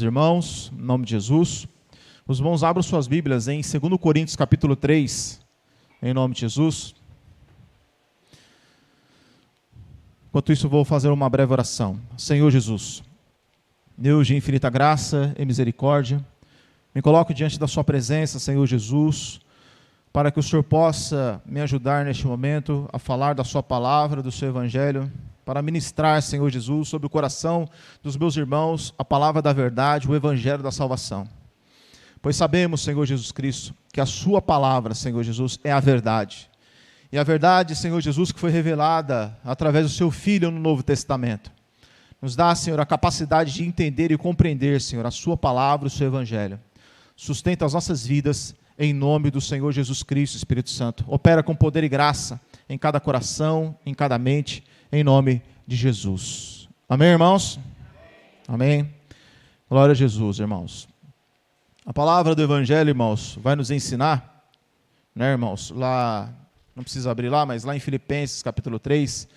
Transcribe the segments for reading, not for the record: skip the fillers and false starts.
Irmãos, em nome de Jesus, os irmãos abram suas Bíblias em 2 Coríntios capítulo 3, em nome de Jesus. Enquanto isso, vou fazer uma breve oração. Senhor Jesus, Deus de infinita graça e misericórdia, me coloco diante da sua presença, Senhor Jesus, para que o Senhor possa me ajudar neste momento a falar da sua palavra, do seu evangelho, para ministrar, Senhor Jesus, sobre o coração dos meus irmãos, a palavra da verdade, o evangelho da salvação. Pois sabemos, Senhor Jesus Cristo, que a sua palavra, Senhor Jesus, é a verdade. E a verdade, Senhor Jesus, que foi revelada através do seu Filho no Novo Testamento. Nos dá, Senhor, a capacidade de entender e compreender, Senhor, a sua palavra, o seu evangelho. Sustenta as nossas vidas em nome do Senhor Jesus Cristo, Espírito Santo. Opera com poder e graça em cada coração, em cada mente, em nome de Jesus. Amém, irmãos? Amém. Glória a Jesus, irmãos. A palavra do evangelho, irmãos, vai nos ensinar, né, irmãos? Lá, não precisa abrir lá, mas lá em Filipenses, capítulo 3,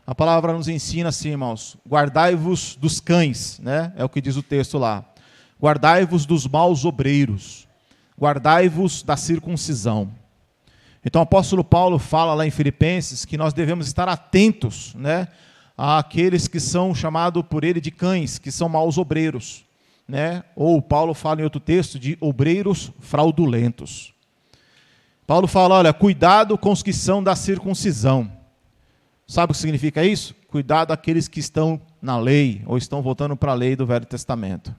a palavra nos ensina assim, irmãos: guardai-vos dos cães, né? É o que diz o texto lá. Guardai-vos dos maus obreiros. Guardai-vos da circuncisão. Então o apóstolo Paulo fala lá em Filipenses que nós devemos estar atentos, né, àqueles que são chamados por ele de cães, que são maus obreiros, né? Ou Paulo fala em outro texto de obreiros fraudulentos. Paulo fala, olha, cuidado com os que são da circuncisão. Sabe o que significa isso? Cuidado daqueles que estão na lei, ou estão voltando para a lei do Velho Testamento.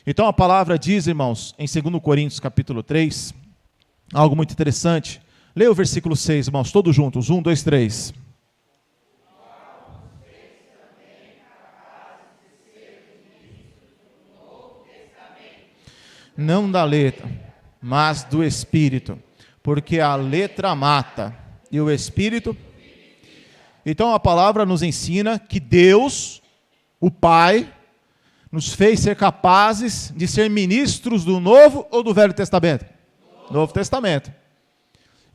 Então a palavra diz, irmãos, em 2 Coríntios capítulo 3, algo muito interessante. Leia o versículo 6, irmãos, todos juntos. 1, 2, 3. Não da letra, mas do Espírito, porque a letra mata e o Espírito. Então a palavra nos ensina que Deus, o Pai, nos fez ser capazes de ser ministros do Novo ou do Velho Testamento? Novo Testamento.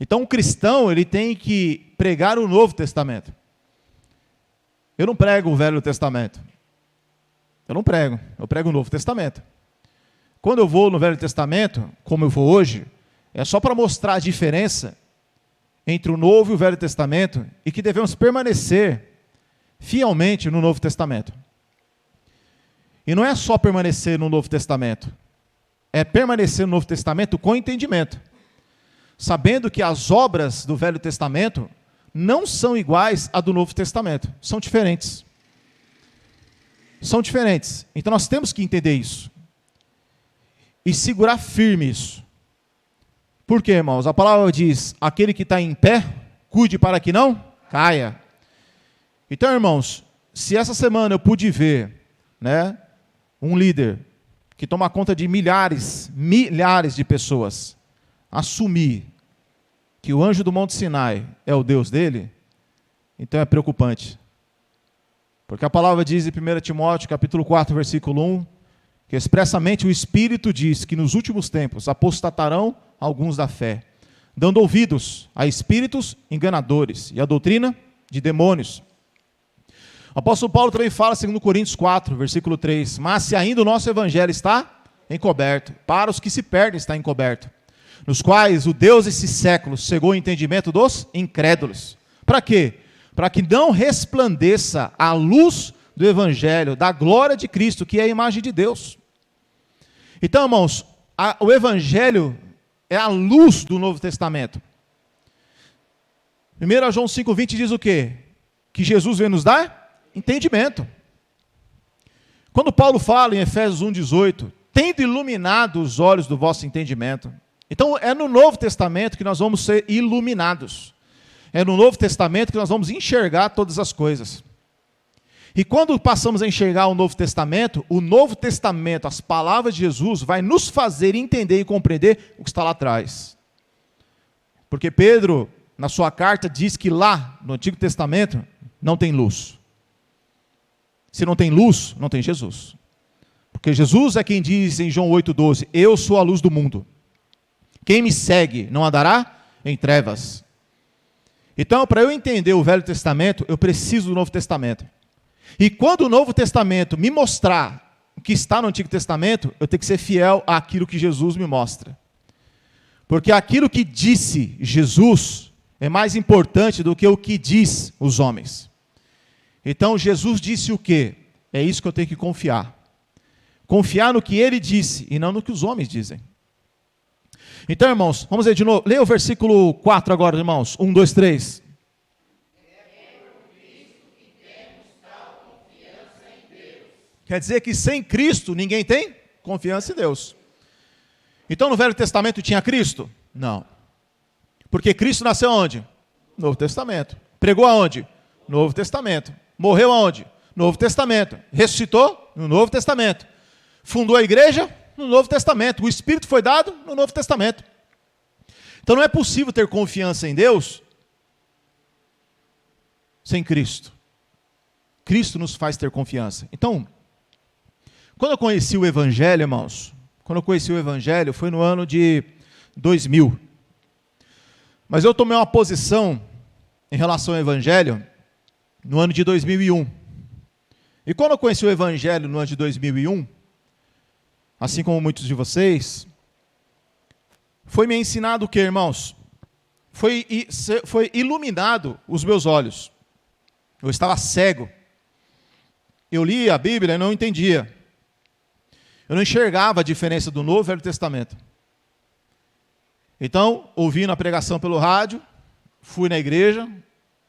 Então o cristão, ele tem que pregar o Novo Testamento. Eu não prego o Velho Testamento. Eu prego o Novo Testamento. Quando eu vou no Velho Testamento, como eu vou hoje, é só para mostrar a diferença entre o Novo e o Velho Testamento e que devemos permanecer fielmente no Novo Testamento. E não é só permanecer no Novo Testamento, é permanecer no Novo Testamento com entendimento, sabendo que as obras do Velho Testamento não são iguais à do Novo Testamento, são diferentes. São diferentes. Então nós temos que entender isso e segurar firme isso. Por quê, irmãos? A palavra diz, aquele que está em pé, cuide para que não caia. Então, irmãos, se essa semana eu pude ver, né, um líder que toma conta de milhares de pessoas, assumir que o anjo do Monte Sinai é o Deus dele, então é preocupante. Porque a palavra diz em 1 Timóteo, capítulo 4, versículo 1, que expressamente o Espírito diz que nos últimos tempos apostatarão alguns da fé, dando ouvidos a espíritos enganadores e a doutrina de demônios. O apóstolo Paulo também fala, segundo Coríntios 4, versículo 3, mas se ainda o nosso evangelho está encoberto, para os que se perdem está encoberto, nos quais o Deus desse século cegou o entendimento dos incrédulos. Para quê? Para que não resplandeça a luz do evangelho, da glória de Cristo, que é a imagem de Deus. Então, irmãos, o evangelho é a luz do Novo Testamento. 1 João 5,20 diz o quê? Que Jesus veio nos dar entendimento. Quando Paulo fala em Efésios 1,18, tendo iluminado os olhos do vosso entendimento. Então é no Novo Testamento que nós vamos ser iluminados. É no Novo Testamento que nós vamos enxergar todas as coisas. E quando passamos a enxergar o Novo Testamento, as palavras de Jesus, vai nos fazer entender e compreender o que está lá atrás. Porque Pedro, na sua carta, diz que lá, no Antigo Testamento, não tem luz. Se não tem luz, não tem Jesus. Porque Jesus é quem diz em João 8,12, eu sou a luz do mundo. Quem me segue não andará em trevas. Então, para eu entender o Velho Testamento, eu preciso do Novo Testamento. E quando o Novo Testamento me mostrar que está no Antigo Testamento, eu tenho que ser fiel àquilo que Jesus me mostra. Porque aquilo que disse Jesus é mais importante do que o que diz os homens. Então, Jesus disse o quê? É isso que eu tenho que confiar. Confiar no que ele disse e não no que os homens dizem. Então, irmãos, vamos ler de novo. Leia o versículo 4 agora, irmãos. 1, 2, 3. Quer dizer que sem Cristo ninguém tem confiança em Deus. Então no Velho Testamento tinha Cristo? Não. Porque Cristo nasceu onde? Novo Testamento. Pregou aonde? Novo Testamento. Morreu aonde? Novo Testamento. Ressuscitou? No Novo Testamento. Fundou a igreja? No Novo Testamento. O Espírito foi dado? No Novo Testamento. Então não é possível ter confiança em Deus sem Cristo. Cristo nos faz ter confiança. Então, quando eu conheci o Evangelho, irmãos, foi no ano de 2000. Mas eu tomei uma posição em relação ao Evangelho no ano de 2001. E quando eu conheci o Evangelho no ano de 2001, assim como muitos de vocês, foi me ensinado o que, irmãos? Foi iluminado os meus olhos. Eu estava cego. Eu li a Bíblia e não entendia. Eu não enxergava a diferença do Novo e Velho Testamento. Então, ouvindo a pregação pelo rádio, fui na igreja,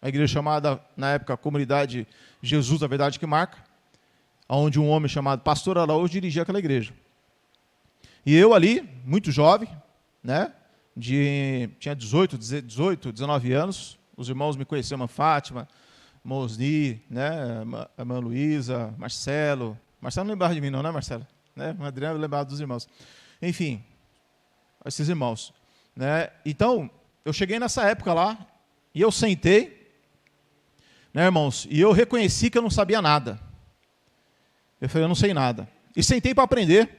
a igreja chamada, na época, Comunidade Jesus, a Verdade que Marca, onde um homem chamado Pastor Araújo dirigia aquela igreja. E eu ali, muito jovem, né, tinha 18, 19 anos, os irmãos me conheciam, a Fátima, Mosni, né, a irmã Luísa, Marcelo não lembrava de mim não, né, Marcelo? Né? O Adriano lembrava dos irmãos. Enfim, esses irmãos. Né? Então, eu cheguei nessa época lá, e eu sentei, né, irmãos, e eu reconheci que eu não sabia nada. Eu falei, eu não sei nada. E sentei para aprender.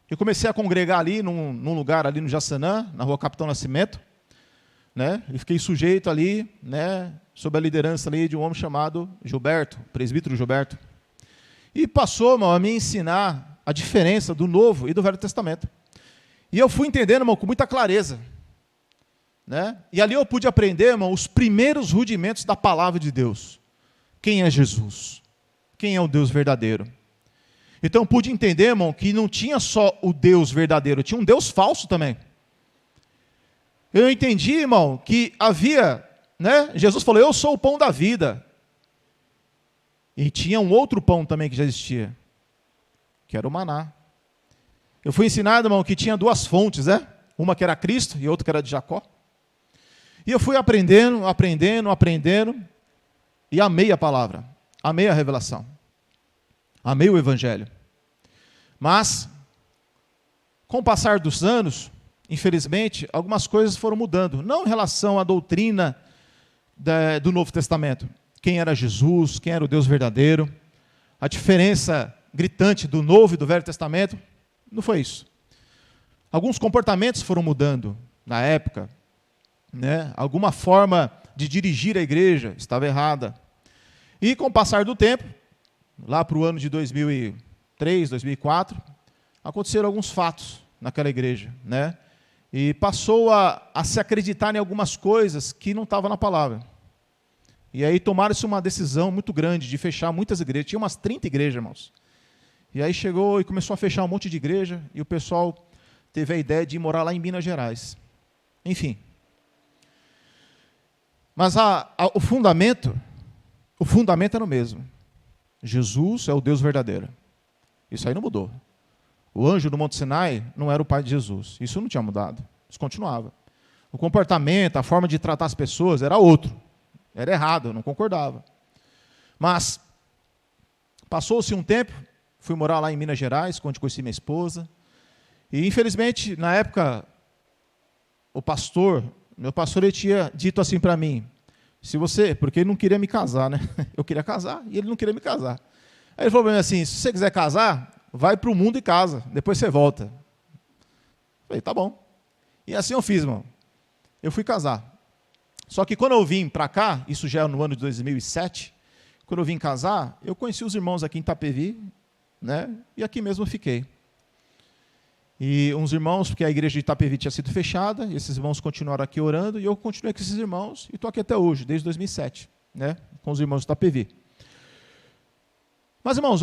Eu comecei a congregar ali, num lugar ali no Jaçanã, na rua Capitão Nascimento, né? E fiquei sujeito ali, né, sob a liderança ali de um homem chamado Gilberto, presbítero Gilberto. E passou, irmão, a me ensinar a diferença do Novo e do Velho Testamento. E eu fui entendendo, irmão, com muita clareza. Né? E ali eu pude aprender, irmão, os primeiros rudimentos da palavra de Deus. Quem é Jesus? Quem é o Deus verdadeiro? Então eu pude entender, irmão, que não tinha só o Deus verdadeiro, tinha um Deus falso também. Eu entendi, irmão, que havia, né? Jesus falou, eu sou o pão da vida. E tinha um outro pão também que já existia, que era o maná. Eu fui ensinado, irmão, que tinha duas fontes, né? Uma que era Cristo e outra que era de Jacó. E eu fui aprendendo, e amei a palavra, amei a revelação, amei o Evangelho. Mas, com o passar dos anos, infelizmente, algumas coisas foram mudando, não em relação à doutrina do Novo Testamento. Quem era Jesus, quem era o Deus verdadeiro, a diferença gritante do Novo e do Velho Testamento, não foi isso. Alguns comportamentos foram mudando na época, né? Alguma forma de dirigir a igreja estava errada. E com o passar do tempo, lá para o ano de 2003, 2004, aconteceram alguns fatos naquela igreja, né? E passou a se acreditar em algumas coisas que não estavam na palavra. E aí tomaram-se uma decisão muito grande de fechar muitas igrejas. Tinha umas 30 igrejas, irmãos. E aí chegou e começou a fechar um monte de igreja, e o pessoal teve a ideia de ir morar lá em Minas Gerais. Enfim. Mas o fundamento era o mesmo. Jesus é o Deus verdadeiro. Isso aí não mudou. O anjo do Monte Sinai não era o pai de Jesus. Isso não tinha mudado. Isso continuava. O comportamento, a forma de tratar as pessoas era outro. Era errado, eu não concordava. Mas, passou-se um tempo, fui morar lá em Minas Gerais, onde conheci minha esposa. E, infelizmente, na época, meu pastor ele tinha dito assim para mim, porque ele não queria me casar, né? Eu queria casar e ele não queria me casar. Aí ele falou para mim assim, se você quiser casar, vai para o mundo e casa, depois você volta. Eu falei, tá bom. E assim eu fiz, irmão. Eu fui casar. Só que quando eu vim para cá, isso já é no ano de 2007, quando eu vim casar, eu conheci os irmãos aqui em Itapevi, né? E aqui mesmo eu fiquei. E uns irmãos, porque a igreja de Itapevi tinha sido fechada, e esses irmãos continuaram aqui orando, e eu continuei com esses irmãos, e estou aqui até hoje, desde 2007, né? Com os irmãos de Itapevi. Mas, irmãos,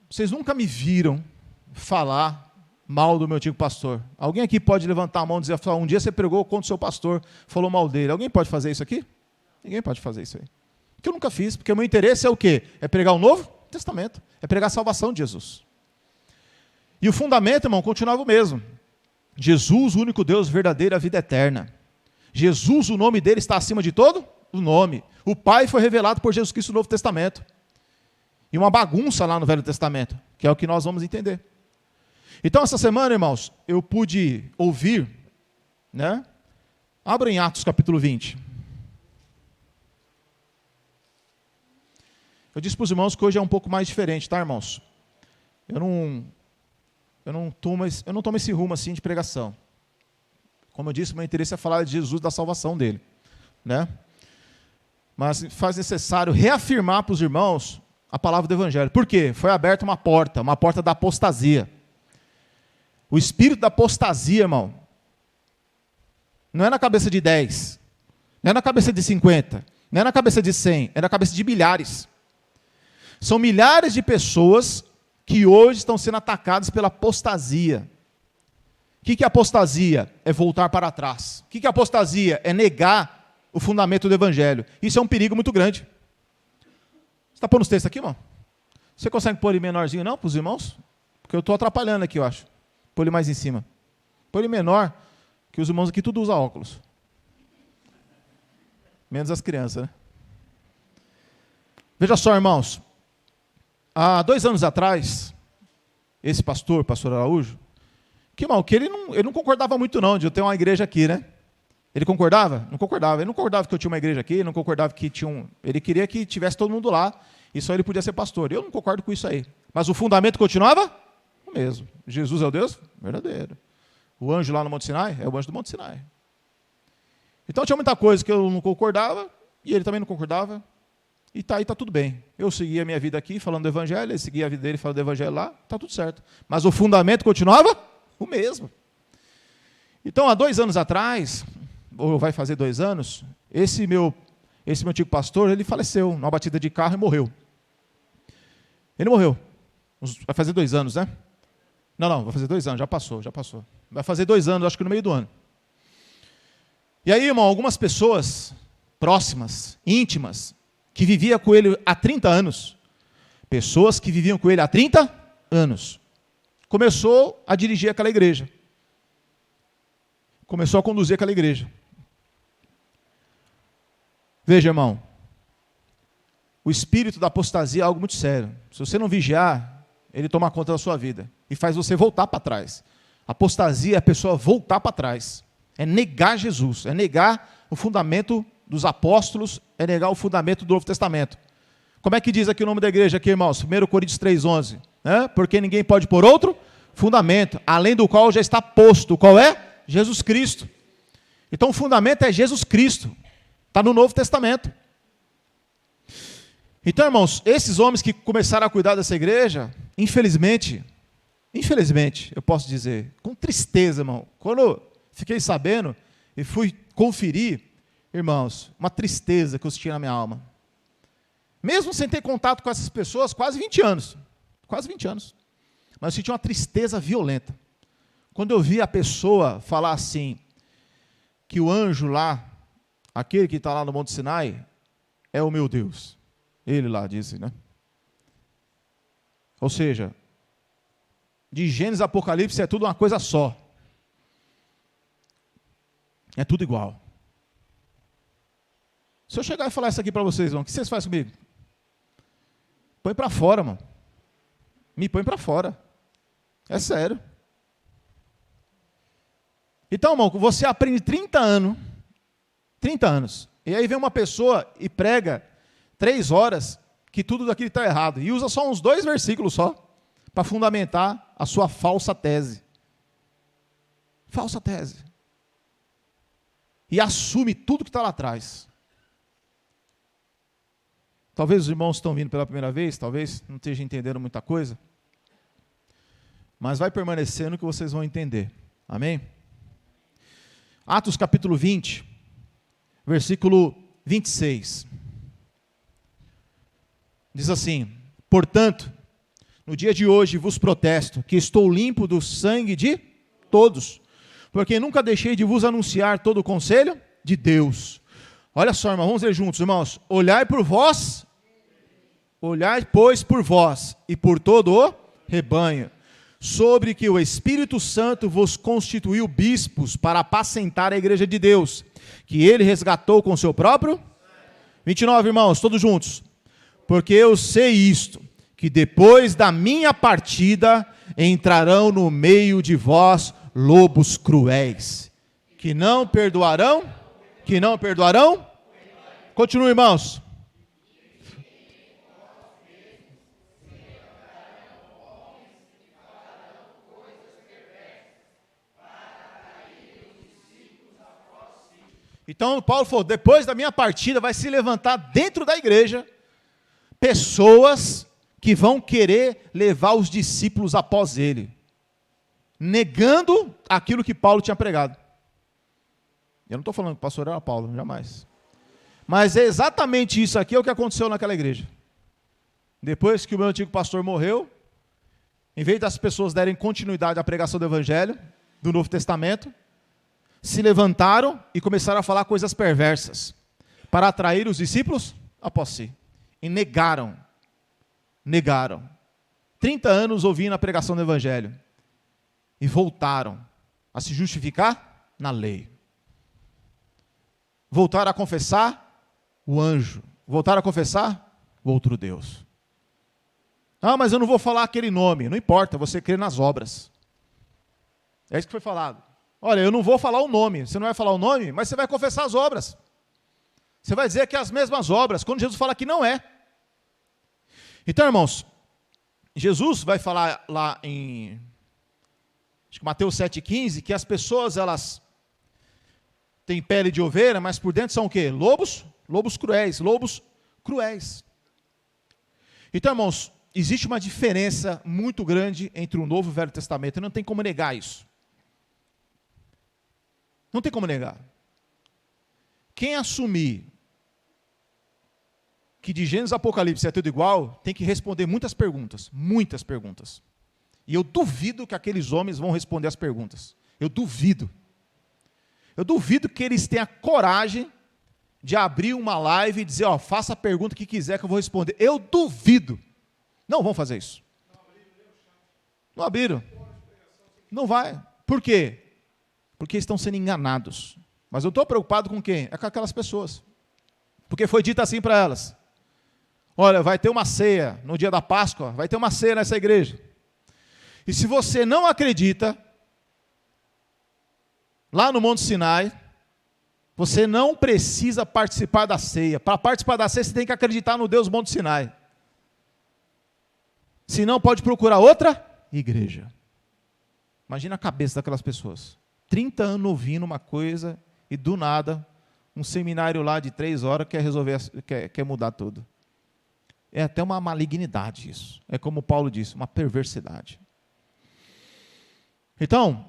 vocês nunca me viram falar mal do meu antigo pastor. Alguém aqui pode levantar a mão e dizer, um dia você pregou contra o seu pastor, falou mal dele. Alguém pode fazer isso aqui? Ninguém pode fazer isso aí. Que eu nunca fiz, porque o meu interesse é o quê? É pregar o Novo Testamento, é pregar a salvação de Jesus. E o fundamento, irmão, continuava o mesmo. Jesus, o único Deus verdadeiro, a vida eterna. Jesus, o nome dele está acima de todo o nome. O Pai foi revelado por Jesus Cristo no Novo Testamento. E uma bagunça lá no Velho Testamento, que é o que nós vamos entender. Então, essa semana, irmãos, eu pude ouvir, né? Abra em Atos capítulo 20. Eu disse para os irmãos que hoje é um pouco mais diferente, tá, irmãos? Eu não tomo esse rumo assim de pregação. Como eu disse, meu interesse é falar de Jesus, da salvação dele, né? Mas faz necessário reafirmar para os irmãos a palavra do Evangelho. Por quê? Foi aberta uma porta da apostasia. O espírito da apostasia, irmão, não é na cabeça de 10, não é na cabeça de 50, não é na cabeça de 100, é na cabeça de milhares. São milhares de pessoas que hoje estão sendo atacadas pela apostasia. O que é apostasia? É voltar para trás. O que é apostasia? É negar o fundamento do Evangelho. Isso é um perigo muito grande. Você está pondo os textos aqui, irmão? Você consegue pôr ele menorzinho não, para os irmãos? Porque eu estou atrapalhando aqui, eu acho. Põe ele mais em cima. Põe ele menor, que os irmãos aqui tudo usam óculos. Menos as crianças, né? Veja só, irmãos. Há 2 anos atrás, esse pastor Araújo, que ele não concordava muito não, de eu ter uma igreja aqui, né? Ele concordava? Não concordava. Ele não concordava que eu tinha uma igreja aqui, não concordava que ele queria que tivesse todo mundo lá, e só ele podia ser pastor. Eu não concordo com isso aí. Mas o fundamento continuava o mesmo. Jesus é o Deus verdadeiro. O anjo lá no Monte Sinai é o anjo do Monte Sinai. Então tinha muita coisa que eu não concordava, e ele também não concordava, e tá tudo bem. Eu seguia a minha vida aqui falando do Evangelho, ele seguia a vida dele falando do Evangelho lá, está tudo certo. Mas o fundamento continuava o mesmo. Então, há 2 anos atrás, ou vai fazer 2 anos, esse meu antigo pastor, ele faleceu numa batida de carro e morreu. Ele morreu. Vai fazer 2 anos, né? Não, vai fazer 2 anos, já passou. Vai fazer 2 anos, acho que no meio do ano. E aí, irmão, algumas pessoas próximas, íntimas, que viviam com ele há 30 anos, pessoas que viviam com ele há 30 anos, começou a dirigir aquela igreja. Começou a conduzir aquela igreja. Veja, irmão, o espírito da apostasia é algo muito sério. Se você não vigiar, ele toma conta da sua vida e faz você voltar para trás. Apostasia é a pessoa voltar para trás. É negar Jesus, é negar o fundamento dos apóstolos, é negar o fundamento do Novo Testamento. Como é que diz aqui o nome da igreja aqui, irmãos? 1 Coríntios 3,11. Porque ninguém pode pôr outro fundamento, além do qual já está posto. Qual é? Jesus Cristo. Então o fundamento é Jesus Cristo. Está no Novo Testamento. Então, irmãos, esses homens que começaram a cuidar dessa igreja, infelizmente, eu posso dizer, com tristeza, irmão, quando eu fiquei sabendo e fui conferir, irmãos, uma tristeza que eu senti na minha alma. Mesmo sem ter contato com essas pessoas, quase 20 anos. Mas eu senti uma tristeza violenta. Quando eu vi a pessoa falar assim, que o anjo lá, aquele que está lá no Monte Sinai, é o meu Deus. Ele lá disse, né? Ou seja, de Gênesis a Apocalipse é tudo uma coisa só. É tudo igual. Se eu chegar e falar isso aqui para vocês, irmão, o que vocês fazem comigo? Põe para fora, mano. Me põe para fora. É sério. Então, irmão, você aprende 30 anos, e aí vem uma pessoa e prega 3 horas que tudo daquilo está errado, e usa só uns 2 versículos só, para fundamentar a sua falsa tese. Falsa tese. E assume tudo que está lá atrás. Talvez os irmãos estão vindo pela primeira vez, talvez não estejam entendendo muita coisa, mas vai permanecendo que vocês vão entender. Amém? Atos capítulo 20, versículo 26. Diz assim: portanto, no dia de hoje vos protesto que estou limpo do sangue de todos, porque nunca deixei de vos anunciar todo o conselho de Deus. Olha só, irmão, vamos ler juntos, irmãos. Olhai, pois, por vós e por todo o rebanho, sobre que o Espírito Santo vos constituiu bispos para apacentar a igreja de Deus, que ele resgatou com seu próprio. 29, irmãos, todos juntos. Porque eu sei isto, que depois da minha partida entrarão no meio de vós lobos cruéis, que não perdoarão. Continue, irmãos. Então Paulo falou, depois da minha partida vai se levantar dentro da igreja pessoas que vão querer levar os discípulos após ele, negando aquilo que Paulo tinha pregado. Eu não estou falando que o pastor era Paulo, jamais. Mas é exatamente isso aqui, é o que aconteceu naquela igreja. Depois que o meu antigo pastor morreu, em vez das pessoas darem continuidade à pregação do Evangelho, do Novo Testamento, se levantaram e começaram a falar coisas perversas, para atrair os discípulos após si. E negaram. 30 anos ouvindo a pregação do Evangelho. E voltaram a se justificar na lei. Voltaram a confessar o anjo. Voltaram a confessar o outro Deus. Ah, mas eu não vou falar aquele nome. Não importa, você crê nas obras. É isso que foi falado. Olha, eu não vou falar o nome. Você não vai falar o nome, mas você vai confessar as obras. Você vai dizer que é as mesmas obras, quando Jesus fala que não é. Então, irmãos, Jesus vai falar lá em acho que Mateus 7,15, que as pessoas, elas têm pele de ovelha, mas por dentro são o quê? Lobos cruéis. Então, irmãos, existe uma diferença muito grande entre o Novo e o Velho Testamento, e não tem como negar isso. Não tem como negar. Quem assumir que de Gênesis a Apocalipse é tudo igual, tem que responder muitas perguntas. E eu duvido que aqueles homens vão responder as perguntas. Eu duvido que eles tenham a coragem de abrir uma live e dizer, faça a pergunta que quiser que eu vou responder. Eu duvido. Não vão fazer isso. Não abriram. Não vai. Por quê? Porque estão sendo enganados. Mas eu estou preocupado com quem? É com aquelas pessoas. Porque foi dito assim para elas. Olha, vai ter uma ceia no dia da Páscoa, vai ter uma ceia nessa igreja. E se você não acredita, lá no Monte Sinai, você não precisa participar da ceia. Para participar da ceia, você tem que acreditar no Deus Monte Sinai. Se não, pode procurar outra igreja. Imagina a cabeça daquelas pessoas. 30 anos ouvindo uma coisa e do nada, um seminário lá de 3 horas quer mudar tudo. É até uma malignidade isso. É como Paulo disse, uma perversidade. Então,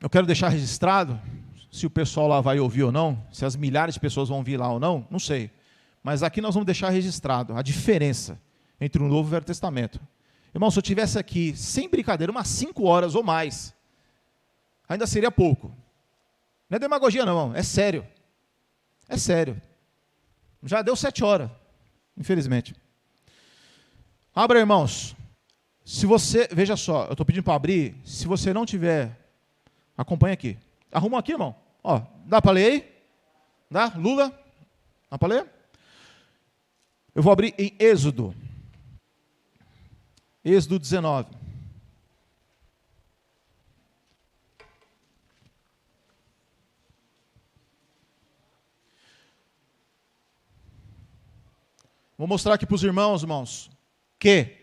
eu quero deixar registrado, se o pessoal lá vai ouvir ou não, se as milhares de pessoas vão vir lá ou não, não sei. Mas aqui nós vamos deixar registrado a diferença entre o Novo e o Velho Testamento. Irmão, se eu tivesse aqui, sem brincadeira, umas 5 horas ou mais, ainda seria pouco. Não é demagogia não, irmão, é sério. É sério. Já deu 7 horas, infelizmente. Abra, irmãos. Se você, veja só, eu estou pedindo para abrir, se você não tiver, acompanha aqui. Arruma aqui, irmão. Ó, dá para ler aí? Dá? Lula? Dá para ler? Eu vou abrir em Êxodo. Êxodo 19. Vou mostrar aqui para os irmãos, que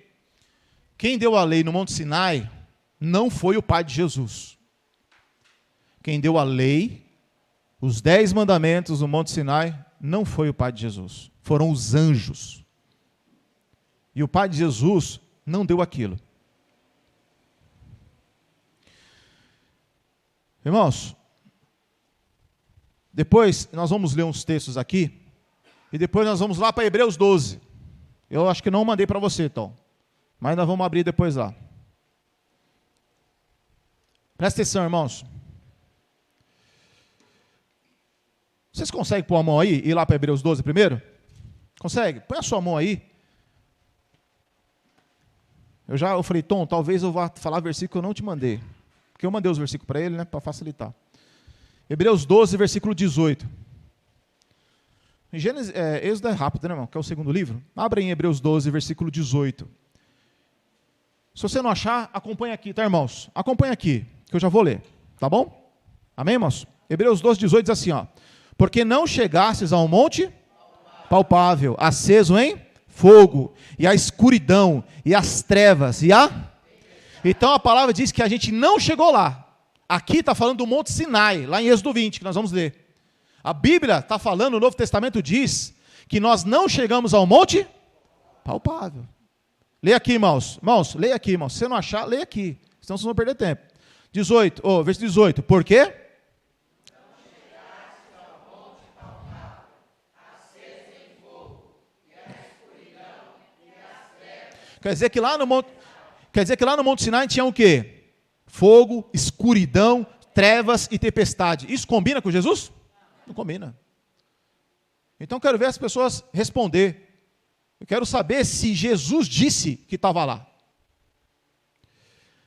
quem deu a lei no Monte Sinai não foi o Pai de Jesus. Quem deu a lei, os 10 mandamentos no Monte Sinai, não foi o Pai de Jesus. Foram os anjos. E o pai de Jesus não deu aquilo. Irmãos, depois nós vamos ler uns textos aqui, e depois nós vamos lá para Hebreus 12. Eu acho que não mandei para você, Tom, mas nós vamos abrir depois lá. Presta atenção, irmãos. Vocês conseguem pôr a mão aí e ir lá para Hebreus 12 primeiro? Consegue? Põe a sua mão aí. Eu falei, Tom, talvez eu vá falar versículo que eu não te mandei. Porque eu mandei os versículos para ele, né, para facilitar. Hebreus 12, versículo 18. Êxodo é rápido, né, irmão? Que é o segundo livro. Abra em Hebreus 12, versículo 18. Se você não achar, acompanha aqui, tá, irmãos? Acompanha aqui, que eu já vou ler. Tá bom? Amém, irmãos? Hebreus 12, 18 diz assim, ó. Porque não chegastes ao monte palpável, aceso em fogo, e a escuridão, e as trevas, Então a palavra diz que a gente não chegou lá. Aqui está falando do Monte Sinai, lá em Êxodo 20, que nós vamos ler. A Bíblia está falando, o Novo Testamento diz, que nós não chegamos ao monte palpável. Leia aqui, irmãos. Irmãos, leia aqui, irmãos. Se você não achar, leia aqui. Senão vocês vão perder tempo. Verso 18. Por quê? Quer dizer que lá no Monte Sinai tinha o quê? Fogo, escuridão, trevas e tempestade. Isso combina com Jesus? Não combina. Então eu quero ver as pessoas responder. Eu quero saber se Jesus disse que estava lá.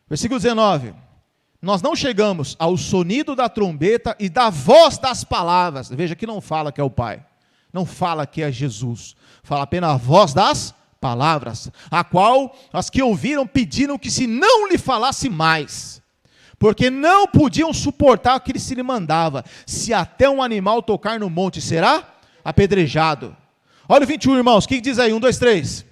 Versículo 19. Nós não chegamos ao sonido da trombeta e da voz das palavras. Veja que não fala que é o Pai. Não fala que é Jesus. Fala apenas a voz das palavras, a qual as que ouviram pediram que se não lhe falasse mais, porque não podiam suportar o que ele se lhe mandava. Se até um animal tocar no monte, será apedrejado. Olha o 21, irmãos, o que diz aí? 1, 2, 3.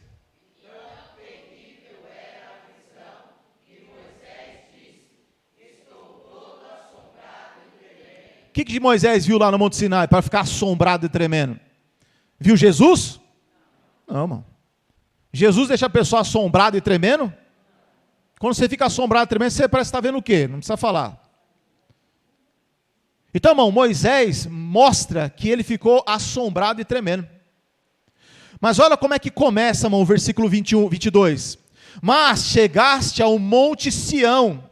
O que Moisés viu lá no Monte Sinai para ficar assombrado e tremendo? Viu Jesus? Não, irmão. Jesus deixa a pessoa assombrada e tremendo? Quando você fica assombrado e tremendo, você parece estar vendo o quê? Não precisa falar. Então, irmão, Moisés mostra que ele ficou assombrado e tremendo. Mas olha como é que começa, irmão, o versículo 21, 22. Mas chegaste ao monte Sião,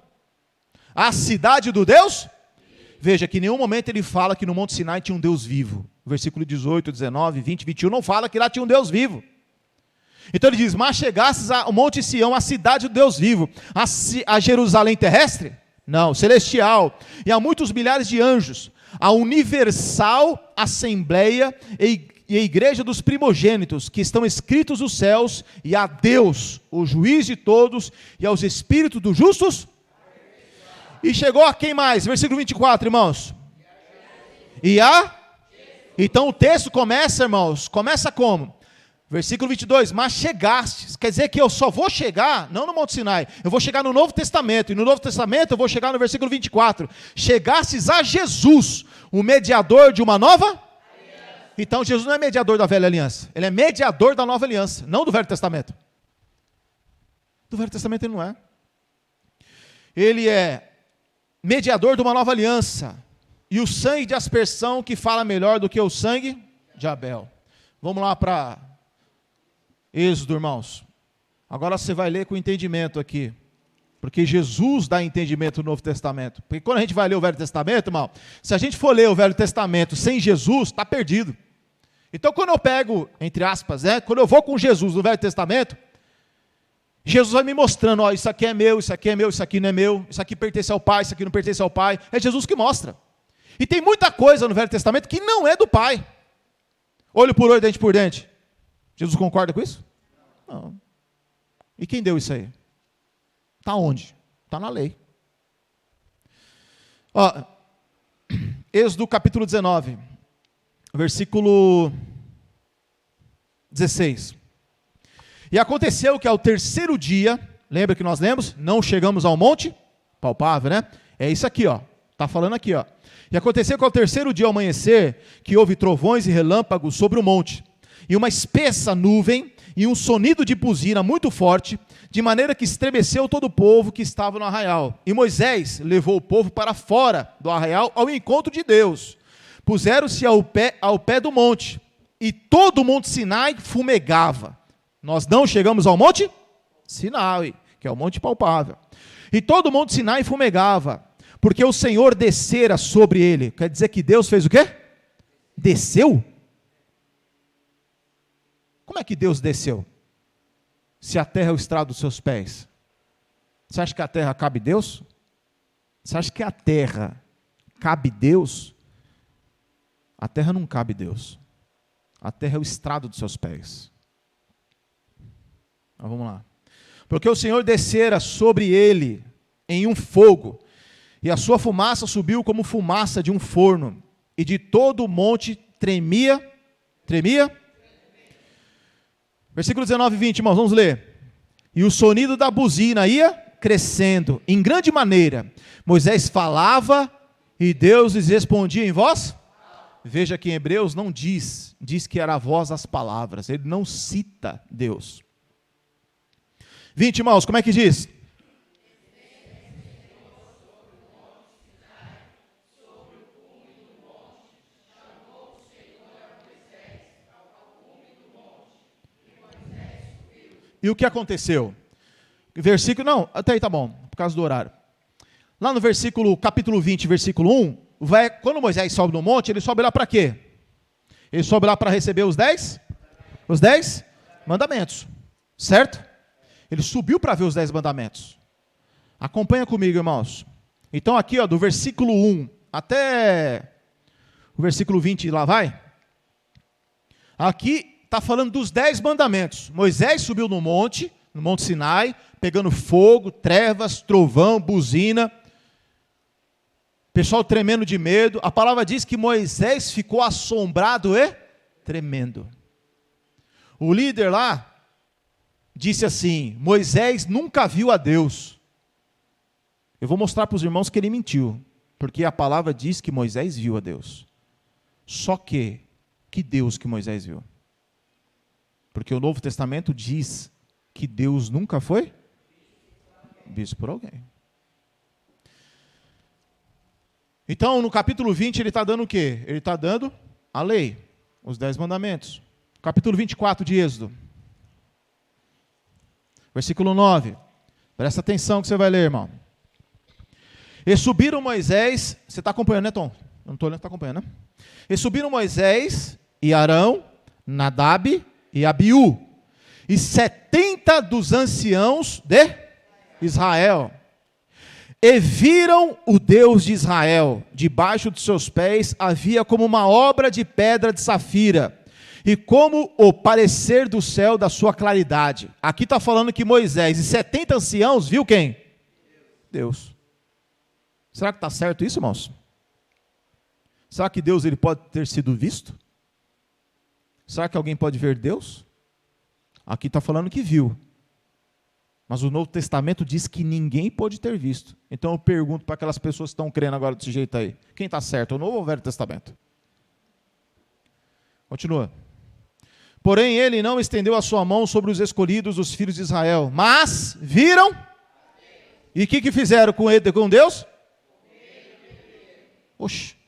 a cidade do Deus? Veja que em nenhum momento ele fala que no Monte Sinai tinha um Deus vivo. Versículo 18, 19, 20, 21 não fala que lá tinha um Deus vivo. Então ele diz, mas chegastes ao Monte Sião, a cidade do Deus vivo, a Jerusalém terrestre? Não, celestial, e a muitos milhares de anjos, a universal assembleia e a igreja dos primogênitos, que estão escritos nos céus, e a Deus, o juiz de todos, e aos espíritos dos justos. E chegou a quem mais? Versículo 24, irmãos. Então o texto começa, irmãos, começa como? Versículo 22, mas chegastes, quer dizer que eu só vou chegar, não no Monte Sinai, eu vou chegar no Novo Testamento, e no Novo Testamento eu vou chegar no versículo 24, chegastes a Jesus, o mediador de uma nova aliança. Então Jesus não é mediador da velha aliança, ele é mediador da nova aliança, não do Velho Testamento. Do Velho Testamento ele não é. Ele é mediador de uma nova aliança, e o sangue de aspersão que fala melhor do que o sangue de Abel. Vamos lá para Êxodo, irmãos. Agora você vai ler com entendimento aqui, porque Jesus dá entendimento no Novo Testamento. Porque quando a gente vai ler o Velho Testamento, irmão, se a gente for ler o Velho Testamento sem Jesus, está perdido. Então quando eu pego, entre aspas, quando eu vou com Jesus no Velho Testamento, Jesus vai me mostrando, ó, isso aqui é meu, isso aqui é meu, isso aqui não é meu, isso aqui pertence ao Pai, isso aqui não pertence ao Pai. É Jesus que mostra. E tem muita coisa no Velho Testamento que não é do Pai. Olho por olho, dente por dente. Jesus concorda com isso? Não. E quem deu isso aí? Está onde? Está na lei. Ó, Êxodo capítulo 19, versículo 16. E aconteceu que ao terceiro dia, lembra que nós lemos? Não chegamos ao monte palpável, né? É isso aqui, ó. Está falando aqui, ó. E aconteceu que ao terceiro dia ao amanhecer, que houve trovões e relâmpagos sobre o monte, e uma espessa nuvem, e um sonido de buzina muito forte, de maneira que estremeceu todo o povo que estava no arraial. E Moisés levou o povo para fora do arraial ao encontro de Deus. Puseram-se ao pé do monte, e todo o monte Sinai fumegava. Nós não chegamos ao monte Sinai, que é o monte palpável. E todo o monte Sinai fumegava, porque o Senhor descera sobre ele. Quer dizer que Deus fez o quê? Desceu? Como é que Deus desceu? Se a terra é o estrado dos seus pés. Você acha que a terra cabe Deus? Você acha que a terra cabe Deus? A terra não cabe Deus. A terra é o estrado dos seus pés. Então, vamos lá. Porque o Senhor descera sobre ele em um fogo, e a sua fumaça subiu como fumaça de um forno, e de todo o monte tremia. Versículo 19 e 20, irmãos, vamos ler. E o sonido da buzina ia crescendo, em grande maneira. Moisés falava, e Deus lhes respondia em voz. Veja que em Hebreus não diz que era a voz das palavras, ele não cita Deus. 20, irmãos, como é que diz? E o que aconteceu? Versículo, não, até aí tá bom, por causa do horário. Lá no capítulo 20, versículo 1, quando Moisés sobe no monte, ele sobe lá para quê? Ele sobe lá para receber os 10 mandamentos, certo? Ele subiu para ver os 10 mandamentos. Acompanha comigo, irmãos. Então aqui, ó, do versículo 1 até o versículo 20, lá vai. Aqui está falando dos 10 mandamentos. Moisés subiu no monte Sinai, pegando fogo, trevas, trovão, buzina, pessoal tremendo de medo. A palavra diz que Moisés ficou assombrado e tremendo. O líder lá disse assim: Moisés nunca viu a Deus. Eu vou mostrar para os irmãos que ele mentiu, porque a palavra diz que Moisés viu a Deus. Só que Deus que Moisés viu? Porque o Novo Testamento diz que Deus nunca foi visto por alguém. Então, no capítulo 20, ele está dando o quê? Ele está dando a lei, os 10 mandamentos. Capítulo 24 de Êxodo. Versículo 9. Presta atenção que você vai ler, irmão. E subiram Moisés, você está acompanhando, né, Tom? Eu não estou olhando, está acompanhando, né? E subiram Moisés e Arão, Nadab e Abiú, e 70 dos anciãos de Israel, e viram o Deus de Israel. Debaixo de seus pés havia como uma obra de pedra de safira, e como o parecer do céu da sua claridade. Aqui está falando que Moisés e 70 anciãos viu quem? Deus. Será que está certo isso, irmãos? Será que Deus ele pode ter sido visto? Será que alguém pode ver Deus? Aqui está falando que viu. Mas o Novo Testamento diz que ninguém pode ter visto. Então eu pergunto para aquelas pessoas que estão crendo agora desse jeito aí: quem está certo, o Novo ou o Velho Testamento? Continua. Porém ele não estendeu a sua mão sobre os escolhidos dos filhos de Israel, mas viram. E o que fizeram com ele, com Deus? Oxe.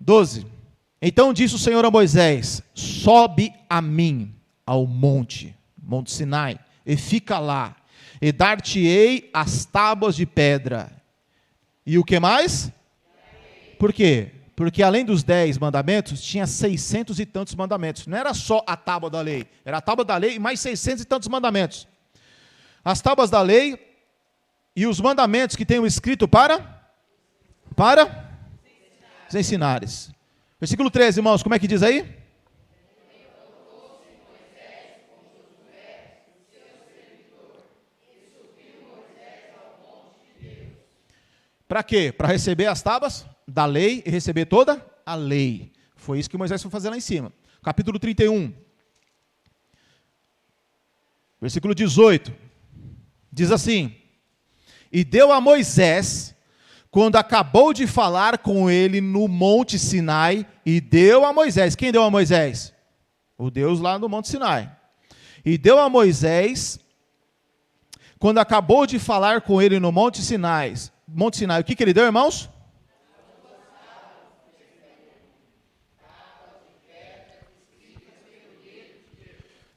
12. Então disse o Senhor a Moisés: sobe a mim ao monte Sinai, e fica lá, e dar-te-ei as tábuas de pedra. E o que mais? Por quê? Porque além dos 10 mandamentos, tinha 600 e tantos mandamentos. Não era só a tábua da lei, era a tábua da lei e mais 600 e tantos mandamentos. As tábuas da lei e os mandamentos que tenham escrito para os ensinares. Versículo 13, irmãos, como é que diz aí? Para quê? Para receber as tábuas da lei e receber toda a lei. Foi isso que Moisés foi fazer lá em cima. Capítulo 31. Versículo 18. Diz assim: e deu a Moisés, quando acabou de falar com ele no monte Sinai, e deu a Moisés. Quem deu a Moisés? o Deus lá no Monte Sinai. E deu a Moisés, quando acabou de falar com ele no Monte Sinai, o que ele deu, irmãos?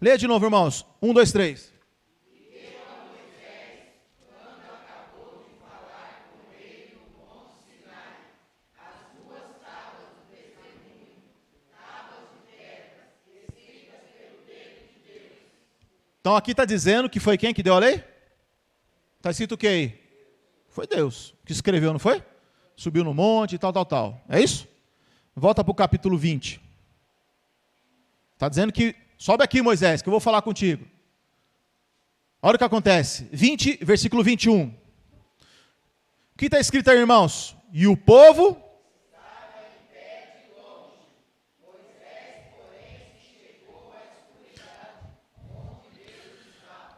Leia de novo, irmãos. 1, 2, 3. Então aqui está dizendo que foi quem que deu a lei? Está escrito o que aí? Foi Deus que escreveu, não foi? Subiu no monte e tal. É isso? Volta para o capítulo 20. Está dizendo que, sobe aqui, Moisés, que eu vou falar contigo. Olha o que acontece. 20, versículo 21. O que está escrito aí, irmãos? E o povo...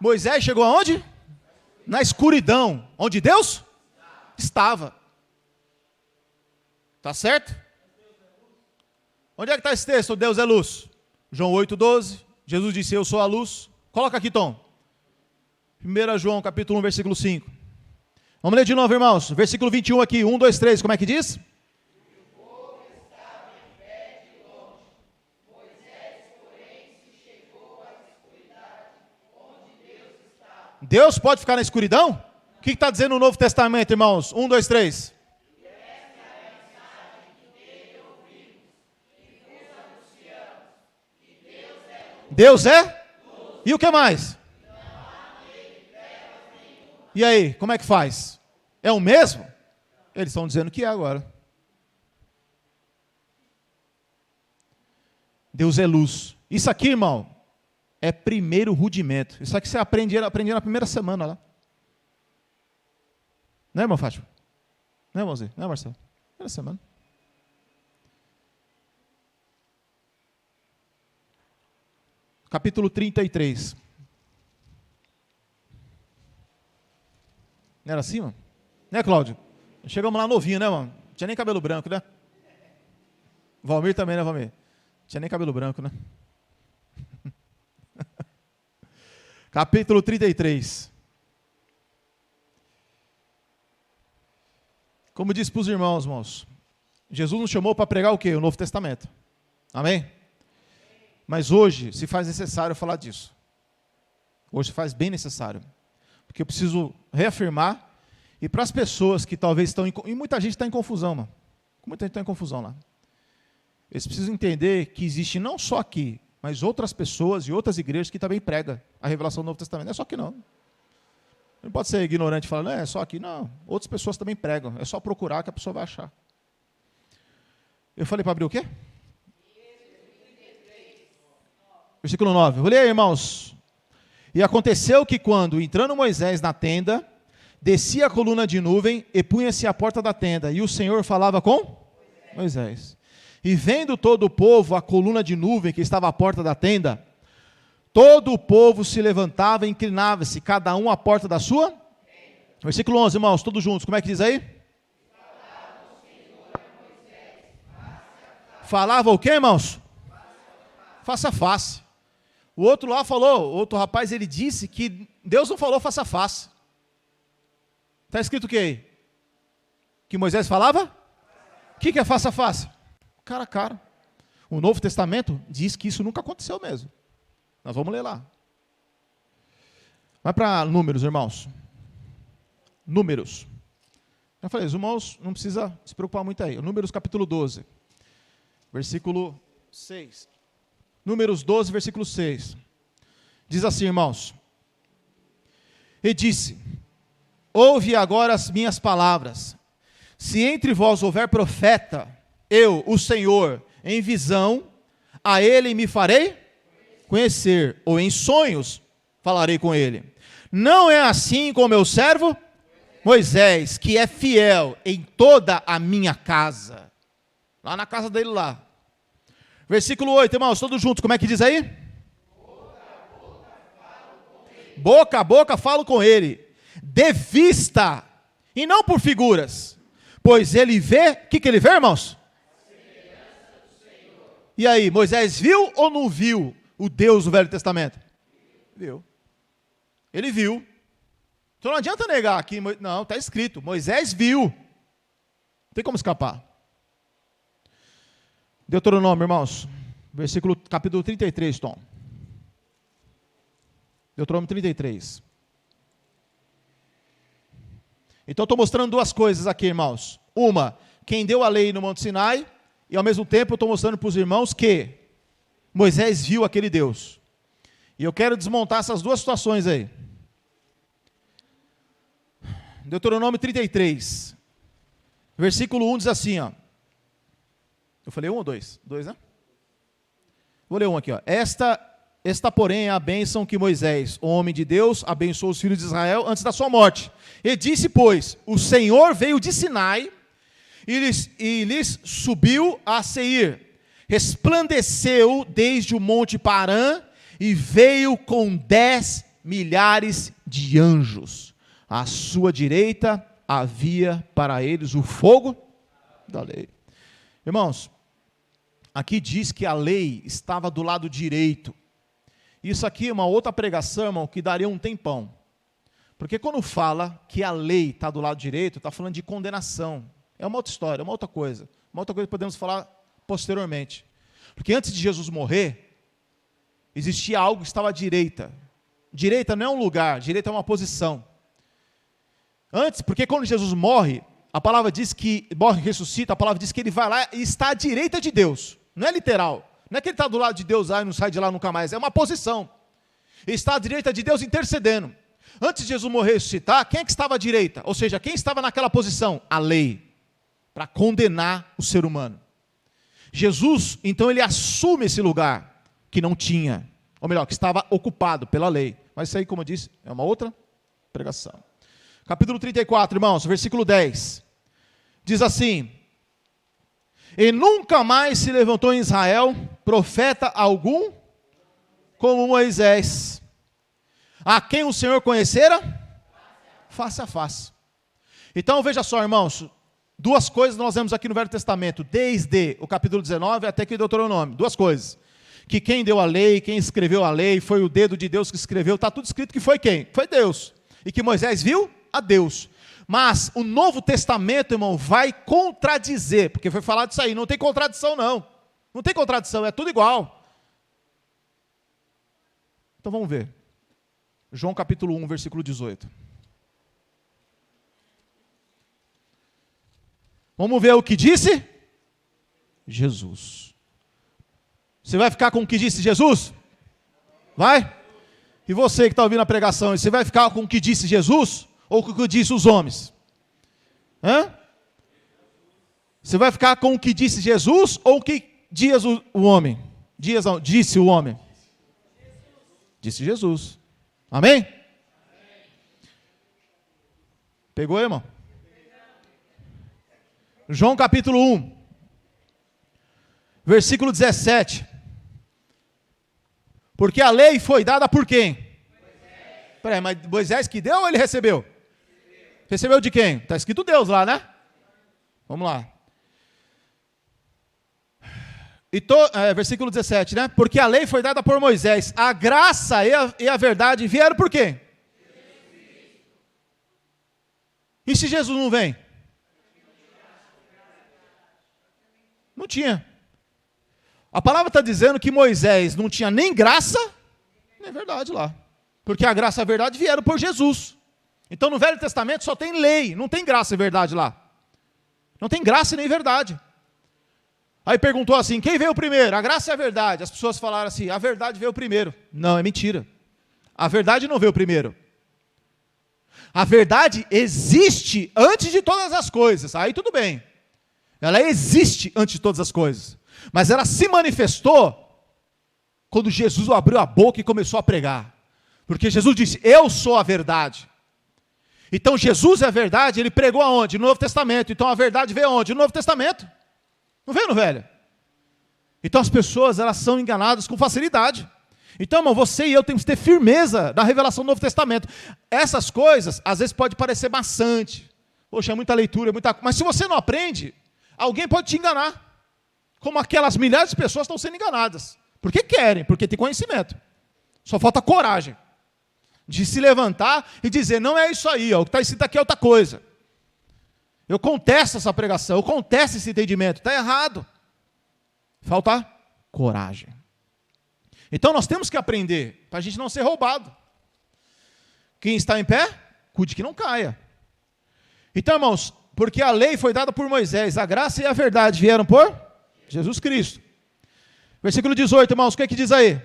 Moisés chegou aonde? Na escuridão. Onde Deus estava. Tá certo? Onde é que está esse texto? Deus é luz. João 8,12. Jesus disse, eu sou a luz. Coloca aqui, Tom. 1 João, capítulo 1, versículo 5. Vamos ler de novo, irmãos. Versículo 21 aqui. 1, 2, 3. Como é que diz? Deus pode ficar na escuridão? O que está dizendo no Novo Testamento, irmãos? 1, 2, 3. Deus é? E o que mais? E aí, como é que faz? É o mesmo? Eles estão dizendo que é agora. Deus é luz. Isso aqui, irmão, é primeiro rudimento. Isso aqui você aprendi na primeira semana lá. Não é, irmão Fátima? Não é, irmãozinho? Não é, Marcelo? Primeira semana. Capítulo 33. Não era assim, mano? Né, Cláudio? Chegamos lá novinho, né, mano? Não tinha nem cabelo branco, né? Valmir também, né, Valmir? Não tinha nem cabelo branco, né? Capítulo 33. Como disse para os irmãos, Jesus nos chamou para pregar o quê? O Novo Testamento. Amém? Mas hoje se faz necessário falar disso. Hoje se faz bem necessário. Porque eu preciso reafirmar, e para as pessoas que talvez estão, e muita gente está em confusão, mano. Muita gente está em confusão lá. Eles precisam entender que existe não só aqui, mas outras pessoas e outras igrejas que também pregam a revelação do Novo Testamento. Não é só aqui não. Não pode ser ignorante e falar, não, é só aqui. Não, outras pessoas também pregam. É só procurar que a pessoa vai achar. Eu falei para abrir o quê? Versículo 9. Vou ler, irmãos. E aconteceu que quando, entrando Moisés na tenda, descia a coluna de nuvem e punha-se à porta da tenda. E o Senhor falava com Moisés. E vendo todo o povo a coluna de nuvem que estava à porta da tenda, todo o povo se levantava e inclinava-se, cada um à porta da sua. Versículo 11, irmãos, todos juntos, como é que diz aí? Falava o quê, irmãos? Face a face. O outro lá falou, o outro rapaz, ele disse que Deus não falou face a face. Está escrito o quê aí? Que Moisés falava? O que é face a face? Cara a cara. O Novo Testamento diz que isso nunca aconteceu mesmo. Nós vamos ler lá. Vai para Números, irmãos. Números. Já falei, os irmãos não precisa se preocupar muito aí. Números capítulo 12, versículo 6. Números 12, versículo 6. Diz assim, irmãos. E disse, ouve agora as minhas palavras. Se entre vós houver profeta, eu, o Senhor, em visão, a ele me farei conhecer, ou em sonhos falarei com ele. Não é assim com o meu servo Moisés, que é fiel em toda a minha casa. Lá na casa dele lá. Versículo 8, irmãos, todos juntos, como é que diz aí? Boca a boca falo com ele, de vista, e não por figuras, pois ele vê, o que ele vê, irmãos? E aí, Moisés viu ou não viu o Deus do Velho Testamento? Viu. Ele viu. Então não adianta negar aqui. Não, está escrito. Moisés viu. Não tem como escapar. Deuteronômio, irmãos. Capítulo 33, Tom. Deuteronômio 33. Então estou mostrando duas coisas aqui, irmãos. Uma, quem deu a lei no Monte Sinai. E ao mesmo tempo eu estou mostrando para os irmãos que Moisés viu aquele Deus. E eu quero desmontar essas duas situações aí. Deuteronômio 33, versículo 1 diz assim, ó. Eu falei 1 ou 2? 2, né? Vou ler um aqui, ó. Esta, porém, é a bênção que Moisés, o homem de Deus, abençoou os filhos de Israel antes da sua morte. E disse, pois, o Senhor veio de Sinai e lhes subiu a Seir. Resplandeceu desde o monte Parã e veio com 10 milhares de anjos. À sua direita havia para eles o fogo da lei. Irmãos, aqui diz que a lei estava do lado direito. Isso aqui é uma outra pregação, irmão, que daria um tempão. Porque quando fala que a lei está do lado direito, está falando de condenação. É uma outra história, é uma outra coisa. Uma outra coisa que podemos falar posteriormente. Porque antes de Jesus morrer, existia algo que estava à direita. Direita não é um lugar, direita é uma posição. Antes, porque quando Jesus morre, a palavra diz que, morre e ressuscita, a palavra diz que ele vai lá e está à direita de Deus. Não é literal. Não é que ele está do lado de Deus lá e não sai de lá nunca mais. É uma posição. Ele está à direita de Deus intercedendo. Antes de Jesus morrer e ressuscitar, quem é que estava à direita? Ou seja, quem estava naquela posição? A lei. Para condenar o ser humano. Jesus, então, ele assume esse lugar que não tinha. Ou melhor, que estava ocupado pela lei. Mas isso aí, como eu disse, é uma outra pregação. Capítulo 34, irmãos, versículo 10. Diz assim: e nunca mais se levantou em Israel profeta algum como Moisés, a quem o Senhor conhecera face a face. Então veja só, irmãos, duas coisas nós vemos aqui no Velho Testamento, desde o capítulo 19 até aqui Deuteronômio, duas coisas. Que quem deu a lei, quem escreveu a lei, foi o dedo de Deus que escreveu, está tudo escrito que foi quem? Foi Deus. E que Moisés viu a Deus. Mas o Novo Testamento, irmão, vai contradizer, porque foi falado isso aí, não tem contradição não. Não tem contradição, é tudo igual. Então vamos ver. João capítulo 1, versículo 18. Vamos ver o que disse Jesus. Você vai ficar com o que disse Jesus? Vai? E você que está ouvindo a pregação, você vai ficar com o que disse Jesus? Ou com o que disse os homens? Hã? Você vai ficar com o que disse Jesus? Ou o que diz o homem? Disse o homem. Disse Jesus. Amém? Pegou, irmão? João capítulo 1. Versículo 17. Porque a lei foi dada por quem? Peraí, mas Moisés que deu ou ele recebeu? Recebeu de quem? Está escrito Deus lá, né? Vamos lá. Versículo 17, né? Porque a lei foi dada por Moisés. A graça e a verdade vieram por quem? E se Jesus não vem? Não tinha. A palavra está dizendo que Moisés não tinha nem graça, nem verdade lá. Porque a graça e a verdade vieram por Jesus. Então no Velho Testamento só tem lei, não tem graça e verdade lá. Não tem graça e nem verdade. Aí perguntou assim, quem veio primeiro? A graça e a verdade. As pessoas falaram assim, a verdade veio primeiro. Não, é mentira. A verdade não veio primeiro. A verdade existe antes de todas as coisas. Aí tudo bem. Ela existe antes de todas as coisas. Mas ela se manifestou quando Jesus abriu a boca e começou a pregar. Porque Jesus disse, eu sou a verdade. Então Jesus é a verdade, ele pregou aonde? No Novo Testamento. Então a verdade veio aonde? No Novo Testamento. Não veio no Velho. Então as pessoas, elas são enganadas com facilidade. Então, irmão, você e eu temos que ter firmeza da revelação do Novo Testamento. Essas coisas, às vezes pode parecer maçante. Poxa, é muita leitura, é muita... Mas se você não aprende, alguém pode te enganar. como aquelas milhares de pessoas estão sendo enganadas. Porque querem, porque tem conhecimento. Só falta coragem de se levantar e dizer, não é isso aí, ó, o que está escrito aqui é outra coisa. Eu contesto essa pregação, eu contesto esse entendimento, está errado. Falta coragem. Então nós temos que aprender, para a gente não ser roubado. Quem está em pé, cuide que não caia. Então, irmãos, porque a lei foi dada por Moisés, a graça e a verdade vieram por Jesus Cristo. Versículo 18, irmãos, o que é que diz aí?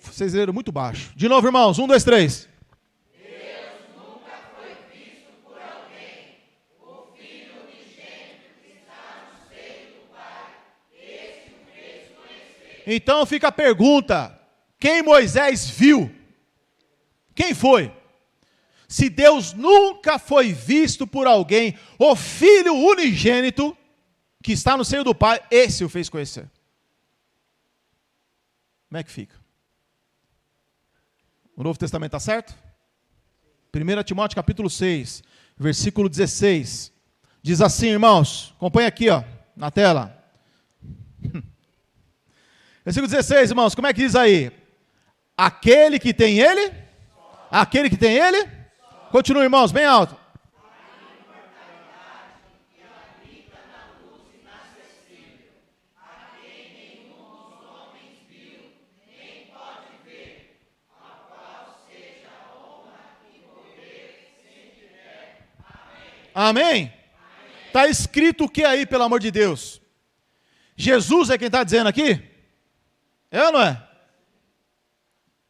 Vocês leram muito baixo. De novo, irmãos. 1, 2, 3. Deus nunca foi visto por alguém. O Filho unigênito que está no seio do Pai. Esse o fez conhecer. Então fica a pergunta. Quem Moisés viu? Quem foi? Se Deus nunca foi visto por alguém, o Filho unigênito que está no seio do Pai, esse o fez conhecer. Como é que fica? O Novo Testamento está certo? 1 Timóteo capítulo 6, versículo 16. Diz assim, irmãos, acompanha aqui, ó, na tela. Versículo 16, irmãos, como é que diz aí? Aquele que tem ele? Aquele que tem ele? Continua, irmãos, bem alto. Amém? Está escrito o que aí, pelo amor de Deus? Jesus é quem está dizendo aqui? É ou não é?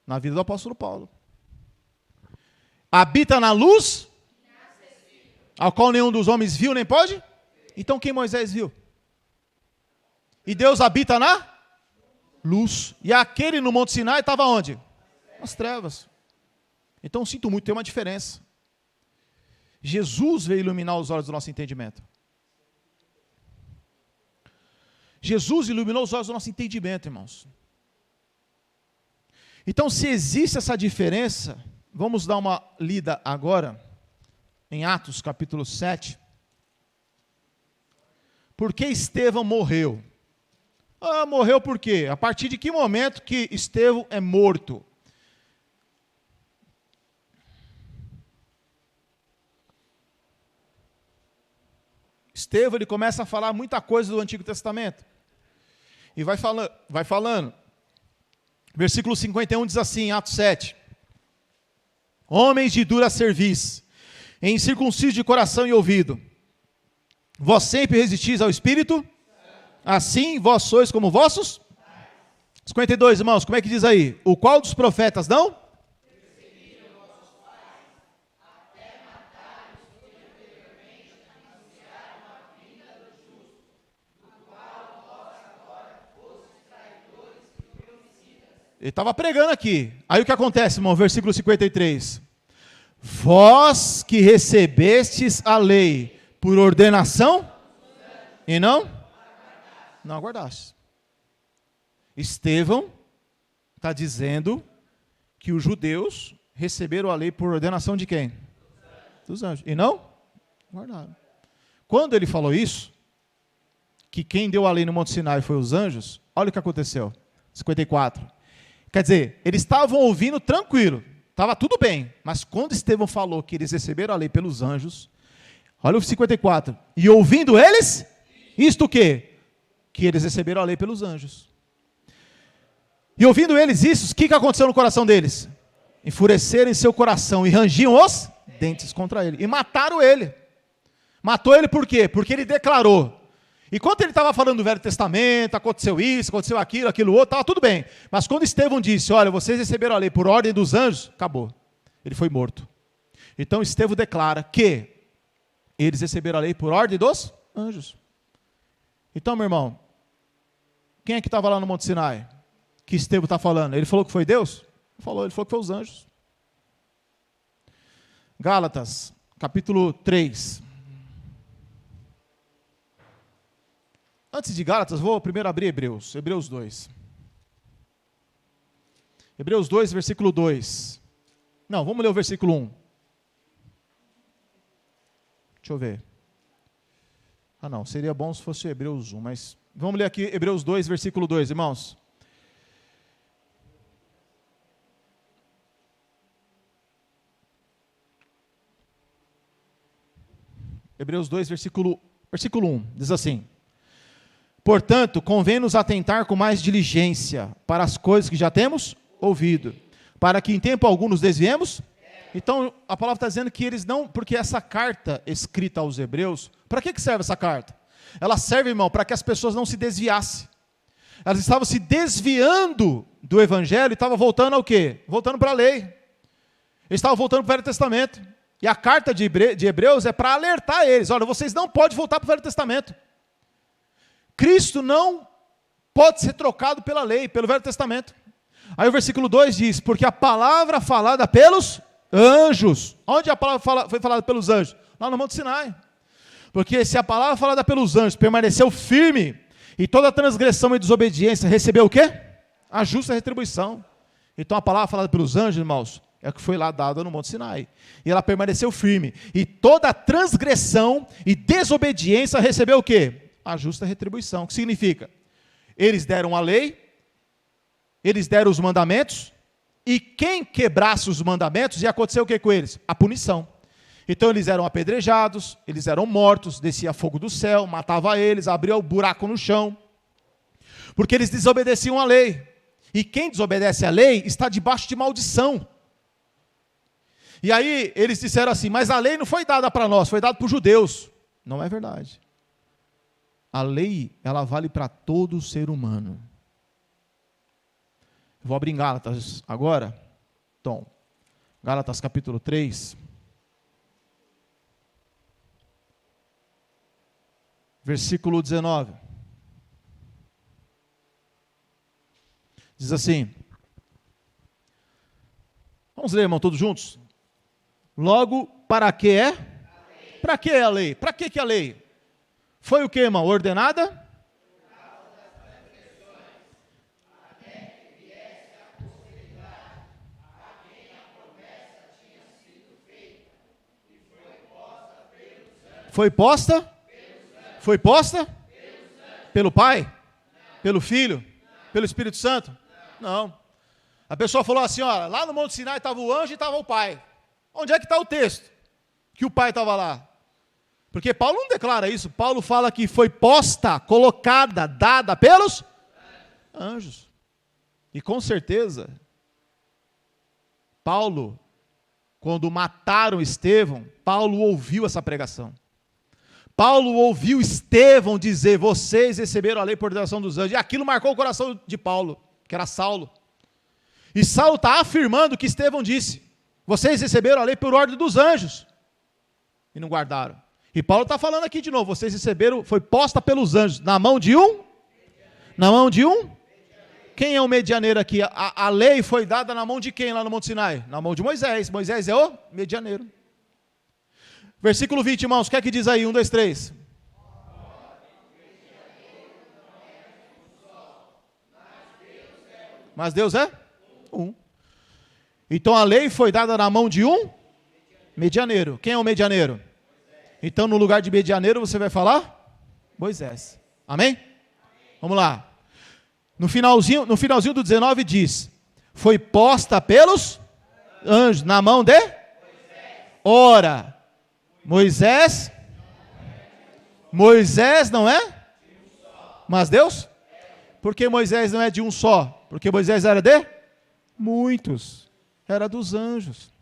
Na vida do apóstolo Paulo. Habita na luz, ao qual nenhum dos homens viu nem pode? Então quem Moisés viu? E Deus habita na luz. E aquele no Monte Sinai estava onde? Nas trevas. Então sinto muito, tem uma diferença. Jesus veio iluminar os olhos do nosso entendimento. Jesus iluminou os olhos do nosso entendimento, irmãos. Então, se existe essa diferença, vamos dar uma lida agora, em Atos capítulo 7. Por que Estevão morreu? Morreu por quê? A partir de que momento que Estevão é morto? Estevão, ele começa a falar muita coisa do Antigo Testamento. E vai falando. Versículo 51 diz assim, Atos 7. Homens de dura cerviz, incircuncisos de coração e ouvido, vós sempre resistis ao Espírito? Assim vós sois como vossos? 52, irmãos, como é que diz aí? O qual dos profetas não? Ele estava pregando aqui. Aí o que acontece, irmão? Versículo 53. Vós que recebestes a lei por ordenação e não aguardaste. Estevão está dizendo que os judeus receberam a lei por ordenação de quem? Dos anjos. E não guardaram. Quando ele falou isso, que quem deu a lei no Monte Sinai foi os anjos, olha o que aconteceu. 54. Quer dizer, eles estavam ouvindo tranquilo, estava tudo bem, mas quando Estevão falou que eles receberam a lei pelos anjos, olha o 54, e ouvindo eles, isto o quê? Que eles receberam a lei pelos anjos. E ouvindo eles isso, o que aconteceu no coração deles? Enfureceram em seu coração e rangiam os dentes contra ele, e mataram ele. Matou ele por quê? Porque ele declarou. Enquanto ele estava falando do Velho Testamento, aconteceu isso, aconteceu aquilo, aquilo outro, estava tudo bem. Mas quando Estevão disse, olha, vocês receberam a lei por ordem dos anjos, acabou. Ele foi morto. Então Estevão declara que eles receberam a lei por ordem dos anjos. Então, meu irmão, quem é que estava lá no Monte Sinai? Que Estevão está falando? Ele falou que foi Deus? Ele falou que foi os anjos. Gálatas, capítulo 3. Antes de Gálatas, vou primeiro abrir Hebreus 2. Hebreus 2, versículo 2. Não, vamos ler o versículo 1. Deixa eu ver. Ah, não, seria bom se fosse Hebreus 1, mas vamos ler aqui Hebreus 2, versículo 2, irmãos. Hebreus 2, versículo 1, diz assim: portanto, convém-nos atentar com mais diligência para as coisas que já temos ouvido, para que em tempo algum nos desviemos. Então, a palavra está dizendo que eles não, porque essa carta escrita aos hebreus, para que serve essa carta? Ela serve, irmão, para que as pessoas não se desviassem. Elas estavam se desviando do evangelho e estavam voltando ao quê? Voltando para a lei. Eles estavam voltando para o Velho Testamento. E a carta de Hebreus é para alertar eles: olha, vocês não podem voltar para o Velho Testamento. Cristo não pode ser trocado pela lei, pelo Velho Testamento. Aí o versículo 2 diz: porque a palavra falada pelos anjos. Onde a palavra foi falada pelos anjos? Lá no Monte Sinai. Porque se a palavra falada pelos anjos permaneceu firme, e toda transgressão e desobediência recebeu o quê? A justa retribuição. Então a palavra falada pelos anjos, irmãos, é o que foi lá dada no Monte Sinai. E ela permaneceu firme. E toda transgressão e desobediência recebeu o quê? A justa retribuição. O que significa? Eles deram a lei, eles deram os mandamentos, e quem quebrasse os mandamentos, ia acontecer o que com eles? A punição. Então eles eram apedrejados, eles eram mortos, descia fogo do céu, matava eles, abria o buraco no chão, porque eles desobedeciam a lei. E quem desobedece a lei está debaixo de maldição. E aí eles disseram assim: mas a lei não foi dada para nós, foi dada para os judeus. Não é verdade. A lei, ela vale para todo ser humano. Vou abrir em Gálatas agora. Então, Gálatas capítulo 3. Versículo 19. Diz assim. Vamos ler, irmão, todos juntos? Logo, para que é? Para que é a lei? Para que é a lei? Foi o que, irmão? Ordenada? Foi posta? Foi posta? Pelo Pai? Pelo Filho? Pelo Espírito Santo? Não. A pessoa falou assim: ó, lá no Monte Sinai estava o anjo e estava o Pai. Onde é que está o texto? Que o Pai estava lá. Porque Paulo não declara isso. Paulo fala que foi posta, colocada, dada pelos anjos. E com certeza, Paulo, quando mataram Estevão, Paulo ouviu essa pregação. Paulo ouviu Estevão dizer: vocês receberam a lei por ordenação dos anjos. E aquilo marcou o coração de Paulo, que era Saulo. E Saulo está afirmando o que Estevão disse: vocês receberam a lei por ordem dos anjos. E não guardaram. E Paulo está falando aqui de novo: vocês receberam, foi posta pelos anjos, na mão de um? Na mão de um? Quem é o medianeiro aqui? A lei foi dada na mão de quem lá no Monte Sinai? Na mão de Moisés. Moisés é o medianeiro. Versículo 20, irmãos, o que é que diz aí? 1, 2, 3. Mas Deus é um. Então a lei foi dada na mão de um medianeiro. Quem é o medianeiro? Então no lugar de medianeiro você vai falar? Moisés. Amém? Vamos lá. No finalzinho do 19 diz: foi posta pelos anjos na mão de? Ora, Moisés não é? Mas Deus? Por que Moisés não é de um só? Porque Moisés era de? Muitos. Era dos anjos.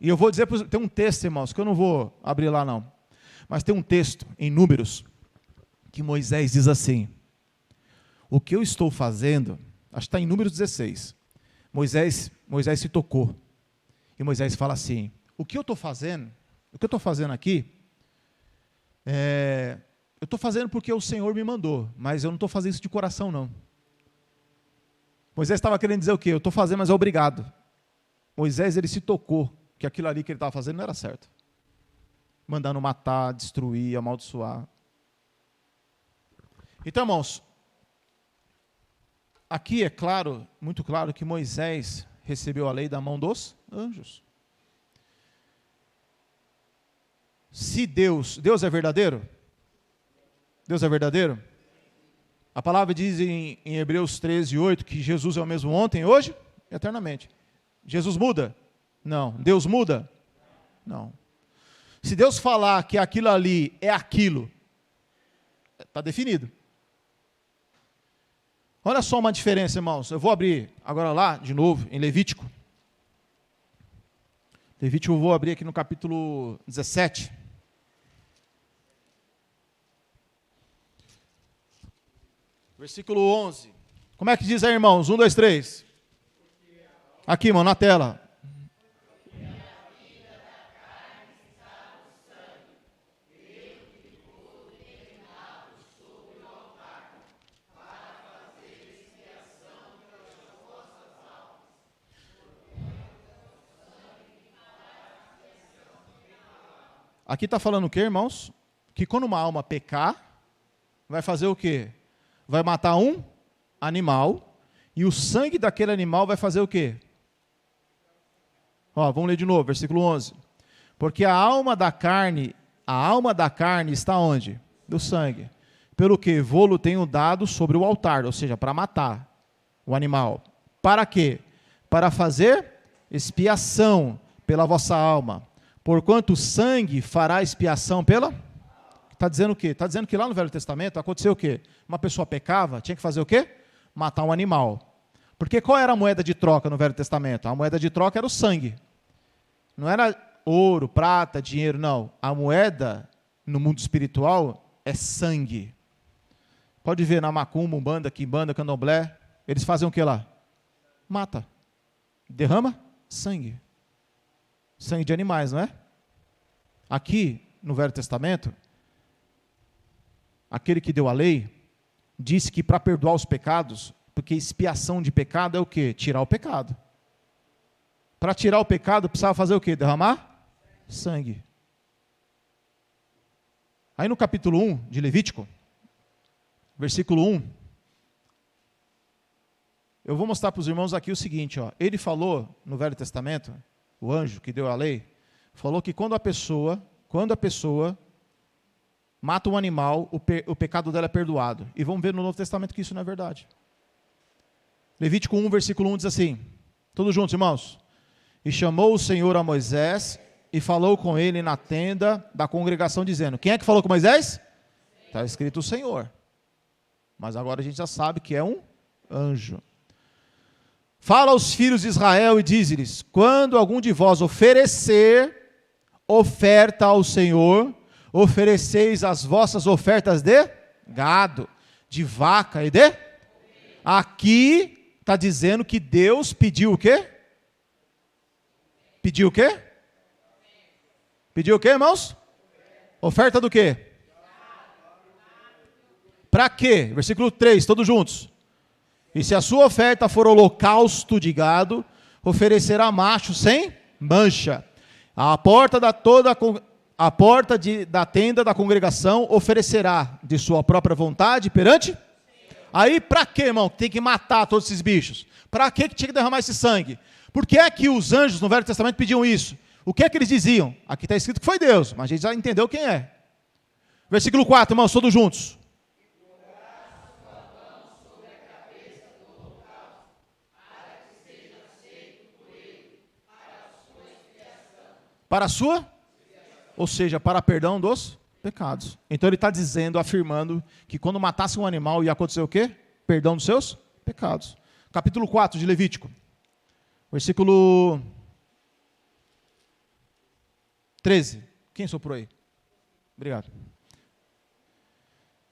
E eu vou dizer, tem um texto, irmãos, que eu não vou abrir lá não. Mas tem um texto em Números, que Moisés diz assim: o que eu estou fazendo, acho que está em Números 16. Moisés se tocou. E Moisés fala assim: o que eu estou fazendo aqui, eu estou fazendo porque o Senhor me mandou, mas eu não estou fazendo isso de coração não. Moisés estava querendo dizer o quê? Eu estou fazendo, mas é obrigado. Moisés, ele se tocou, que aquilo ali que ele estava fazendo não era certo. Mandando matar, destruir, amaldiçoar. Então, irmãos, aqui é claro, muito claro, que Moisés, recebeu a lei da mão dos anjos. Se Deus é verdadeiro? Deus é verdadeiro? A palavra diz em Hebreus 13:8 que Jesus é o mesmo ontem, hoje e eternamente. Jesus muda? Não. Deus muda? Não. Se Deus falar que aquilo ali é aquilo, está definido. Olha só uma diferença, irmãos. Eu vou abrir agora lá, de novo, em Levítico. Levítico eu vou abrir aqui no capítulo 17. Versículo 11. Como é que diz aí, irmãos? 1, 2, 3. Aqui, irmão, na tela. Aqui está falando o quê, irmãos? Que quando uma alma pecar, vai fazer o quê? Vai matar um animal, e o sangue daquele animal vai fazer o quê? Ó, vamos ler de novo, versículo 11. Porque a alma da carne está onde? Do sangue. Pelo que vô-lo tenho dado sobre o altar, ou seja, para matar o animal. Para quê? Para fazer expiação pela vossa alma. Porquanto o sangue fará expiação pela... Está dizendo o quê? Está dizendo que lá no Velho Testamento aconteceu o quê? Uma pessoa pecava, tinha que fazer o quê? Matar um animal. Porque qual era a moeda de troca no Velho Testamento? A moeda de troca era o sangue. Não era ouro, prata, dinheiro, não. A moeda, no mundo espiritual, é sangue. Pode ver na macumba, umbanda, quimbanda, candomblé, eles fazem o que lá? Mata. Derrama sangue. Sangue de animais, não é? Aqui, no Velho Testamento, aquele que deu a lei, disse que para perdoar os pecados, porque expiação de pecado é o quê? Tirar o pecado. Para tirar o pecado, precisava fazer o quê? Derramar sangue. Aí no capítulo 1 de Levítico, versículo 1, eu vou mostrar para os irmãos aqui o seguinte, ó. Ele falou no Velho Testamento, o anjo que deu a lei, falou que quando a pessoa mata um animal, o pecado dela é perdoado. E vamos ver no Novo Testamento que isso não é verdade. Levítico 1, versículo 1 diz assim, todos juntos, irmãos. E chamou o Senhor a Moisés e falou com ele na tenda da congregação, dizendo, quem é que falou com Moisés? Está escrito o Senhor. Mas agora a gente já sabe que é um anjo. Fala aos filhos de Israel e diz-lhes, quando algum de vós oferecer oferta ao Senhor, ofereceis as vossas ofertas de gado, de vaca e de... Aqui está dizendo que Deus pediu o quê? Pediu o quê? Pediu o quê, irmãos? Oferta do quê? Para quê? Versículo 3, todos juntos. E se a sua oferta for holocausto de gado, oferecerá macho sem mancha. A porta da tenda da congregação oferecerá de sua própria vontade perante. Aí para quê, irmão? Tem que matar todos esses bichos. Para que tinha que derramar esse sangue? Por que é que os anjos no Velho Testamento pediam isso? O que é que eles diziam? Aqui está escrito que foi Deus, mas a gente já entendeu quem é. Versículo 4, irmãos, todos juntos. Para a sua? Ou seja, para perdão dos pecados. Então ele está dizendo, afirmando, que quando matasse um animal ia acontecer o quê? Perdão dos seus pecados. Capítulo 4 de Levítico. Versículo 13. Quem soprou aí? Obrigado.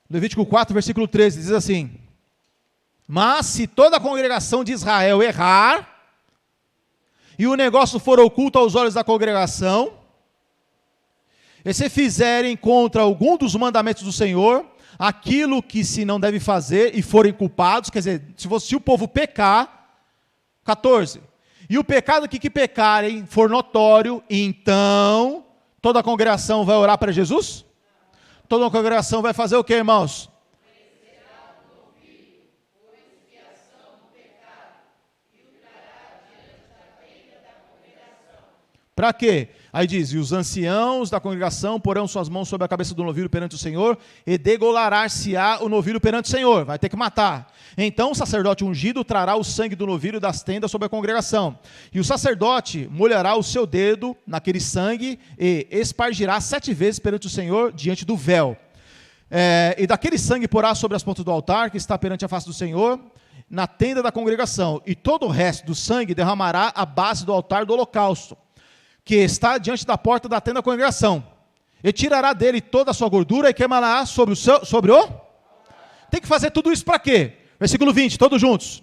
Levítico 4, versículo 13, diz assim, mas se toda a congregação de Israel errar, e o negócio for oculto aos olhos da congregação, e se fizerem contra algum dos mandamentos do Senhor, aquilo que se não deve fazer, e forem culpados, quer dizer, se o povo pecar, 14, e o pecado que pecarem for notório, então, toda a congregação vai orar para Jesus? Toda a congregação vai fazer o que, irmãos? Para quê? Aí diz, e os anciãos da congregação porão suas mãos sobre a cabeça do novilho perante o Senhor, e degolará-se-á o novilho perante o Senhor, vai ter que matar. Então o sacerdote ungido trará o sangue do novilho das tendas sobre a congregação, e o sacerdote molhará o seu dedo naquele sangue, e espargirá 7 vezes perante o Senhor, diante do véu. E daquele sangue porá sobre as pontas do altar, que está perante a face do Senhor, na tenda da congregação, e todo o resto do sangue derramará à base do altar do holocausto, que está diante da porta da tenda da congregação, e tirará dele toda a sua gordura e queimará sobre o... Tem que fazer tudo isso para quê? Versículo 20, todos juntos.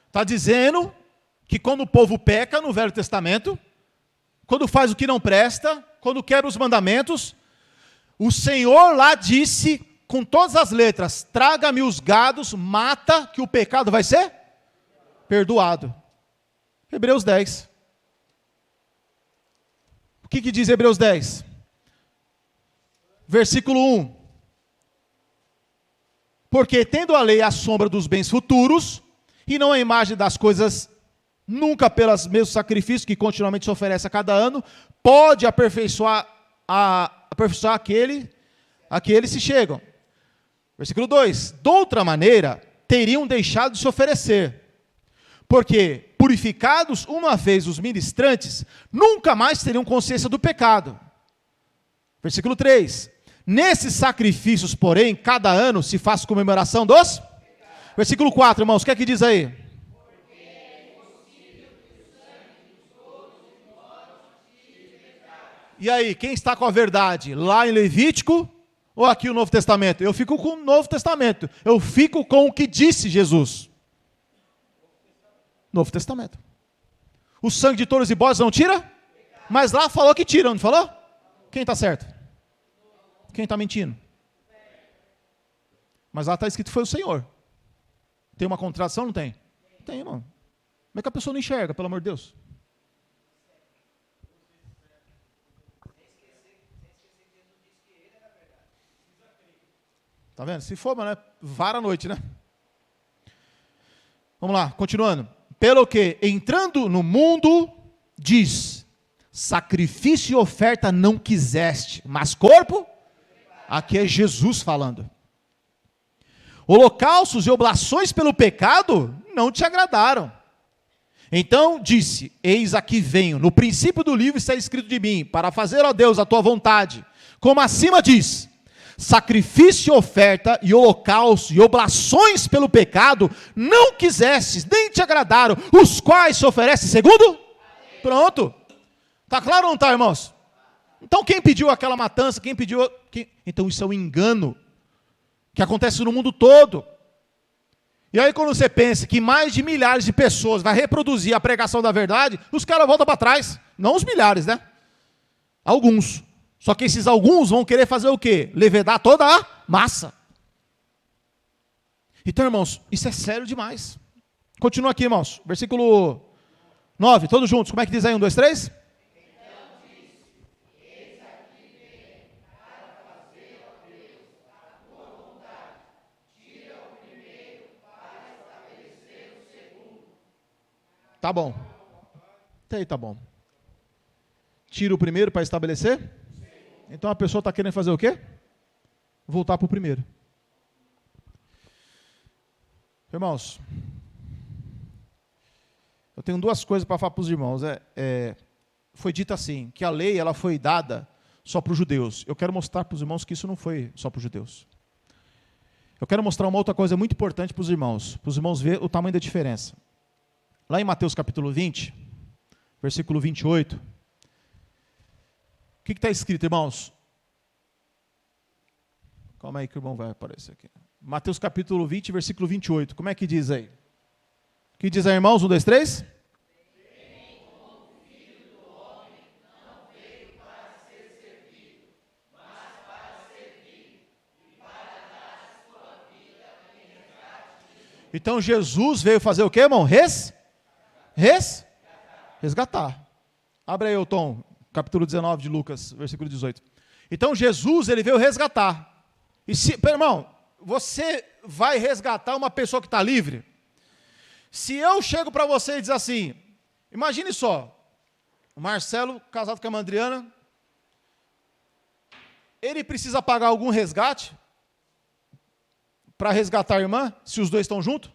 Está dizendo que quando o povo peca no Velho Testamento, quando faz o que não presta, quando quebra os mandamentos, o Senhor lá disse, com todas as letras, traga-me os gados, mata, que o pecado vai ser perdoado. Hebreus 10. O que diz Hebreus 10? Versículo 1. Porque tendo a lei a sombra dos bens futuros, e não a imagem das coisas nunca pelos mesmos sacrifícios que continuamente se oferece a cada ano, pode aperfeiçoar aquele a que eles se chegam. Versículo 2. De outra maneira, teriam deixado de se oferecer, porque, purificados uma vez os ministrantes, nunca mais teriam consciência do pecado. Versículo 3. Nesses sacrifícios, porém, cada ano se faz comemoração dos... Versículo 4, irmãos, o que é que diz aí? E aí, quem está com a verdade? Lá em Levítico ou aqui o Novo Testamento? Eu fico com o Novo Testamento. Eu fico com o que disse Jesus. Novo Testamento. O sangue de touros e bodes não tira? Mas lá falou que tira, não falou? Quem está certo? Quem está mentindo? Mas lá está escrito que foi o Senhor. Tem uma contradição, não tem? Tem, irmão. Como é que a pessoa não enxerga, pelo amor de Deus? Tá vendo? Se for, mano, vara a noite, né? Vamos lá, continuando. Pelo que, entrando no mundo, diz, sacrifício e oferta não quiseste, mas corpo, aqui é Jesus falando. Holocaustos e oblações pelo pecado não te agradaram. Então disse, eis aqui venho, no princípio do livro está escrito de mim, para fazer, ó Deus, a tua vontade. Como acima diz, sacrifício, oferta e holocausto e oblações pelo pecado não quisestes, nem te agradaram, os quais se oferecem segundo? Pronto. Está claro ou não está, irmãos? Então quem pediu aquela matança, Então isso é um engano que acontece no mundo todo. E aí quando você pensa que mais de milhares de pessoas vai reproduzir a pregação da verdade, os caras voltam para trás. Não os milhares, né? Alguns. Só que esses alguns vão querer fazer o quê? Levedar toda a massa. Então, irmãos, isso é sério demais. Continua aqui, irmãos. Versículo 9, todos juntos. Como é que diz aí? 1, 2, 3? Tá bom. Até aí tá bom. Tira o primeiro para estabelecer? Então a pessoa está querendo fazer o quê? Voltar para o primeiro. Irmãos, eu tenho 2 coisas para falar para os irmãos. Foi dito assim, que a lei ela foi dada só para os judeus. Eu quero mostrar para os irmãos que isso não foi só para os judeus. Eu quero mostrar uma outra coisa muito importante para os irmãos verem o tamanho da diferença. Lá em Mateus capítulo 20, versículo 28, o que está escrito, irmãos? Calma aí que o irmão vai aparecer aqui. Mateus capítulo 20, versículo 28, como é que diz aí? O que diz aí, irmãos? 1, 2, 3? Então Jesus veio fazer o quê, irmão? Resgatar. Abre aí, Tom, capítulo 19 de Lucas, versículo 18. Então Jesus, ele veio resgatar. E irmão, você vai resgatar uma pessoa que está livre? Se eu chego para você e diz assim, imagine só, o Marcelo, casado com a Mandriana, ele precisa pagar algum resgate para resgatar a irmã, se os dois estão juntos?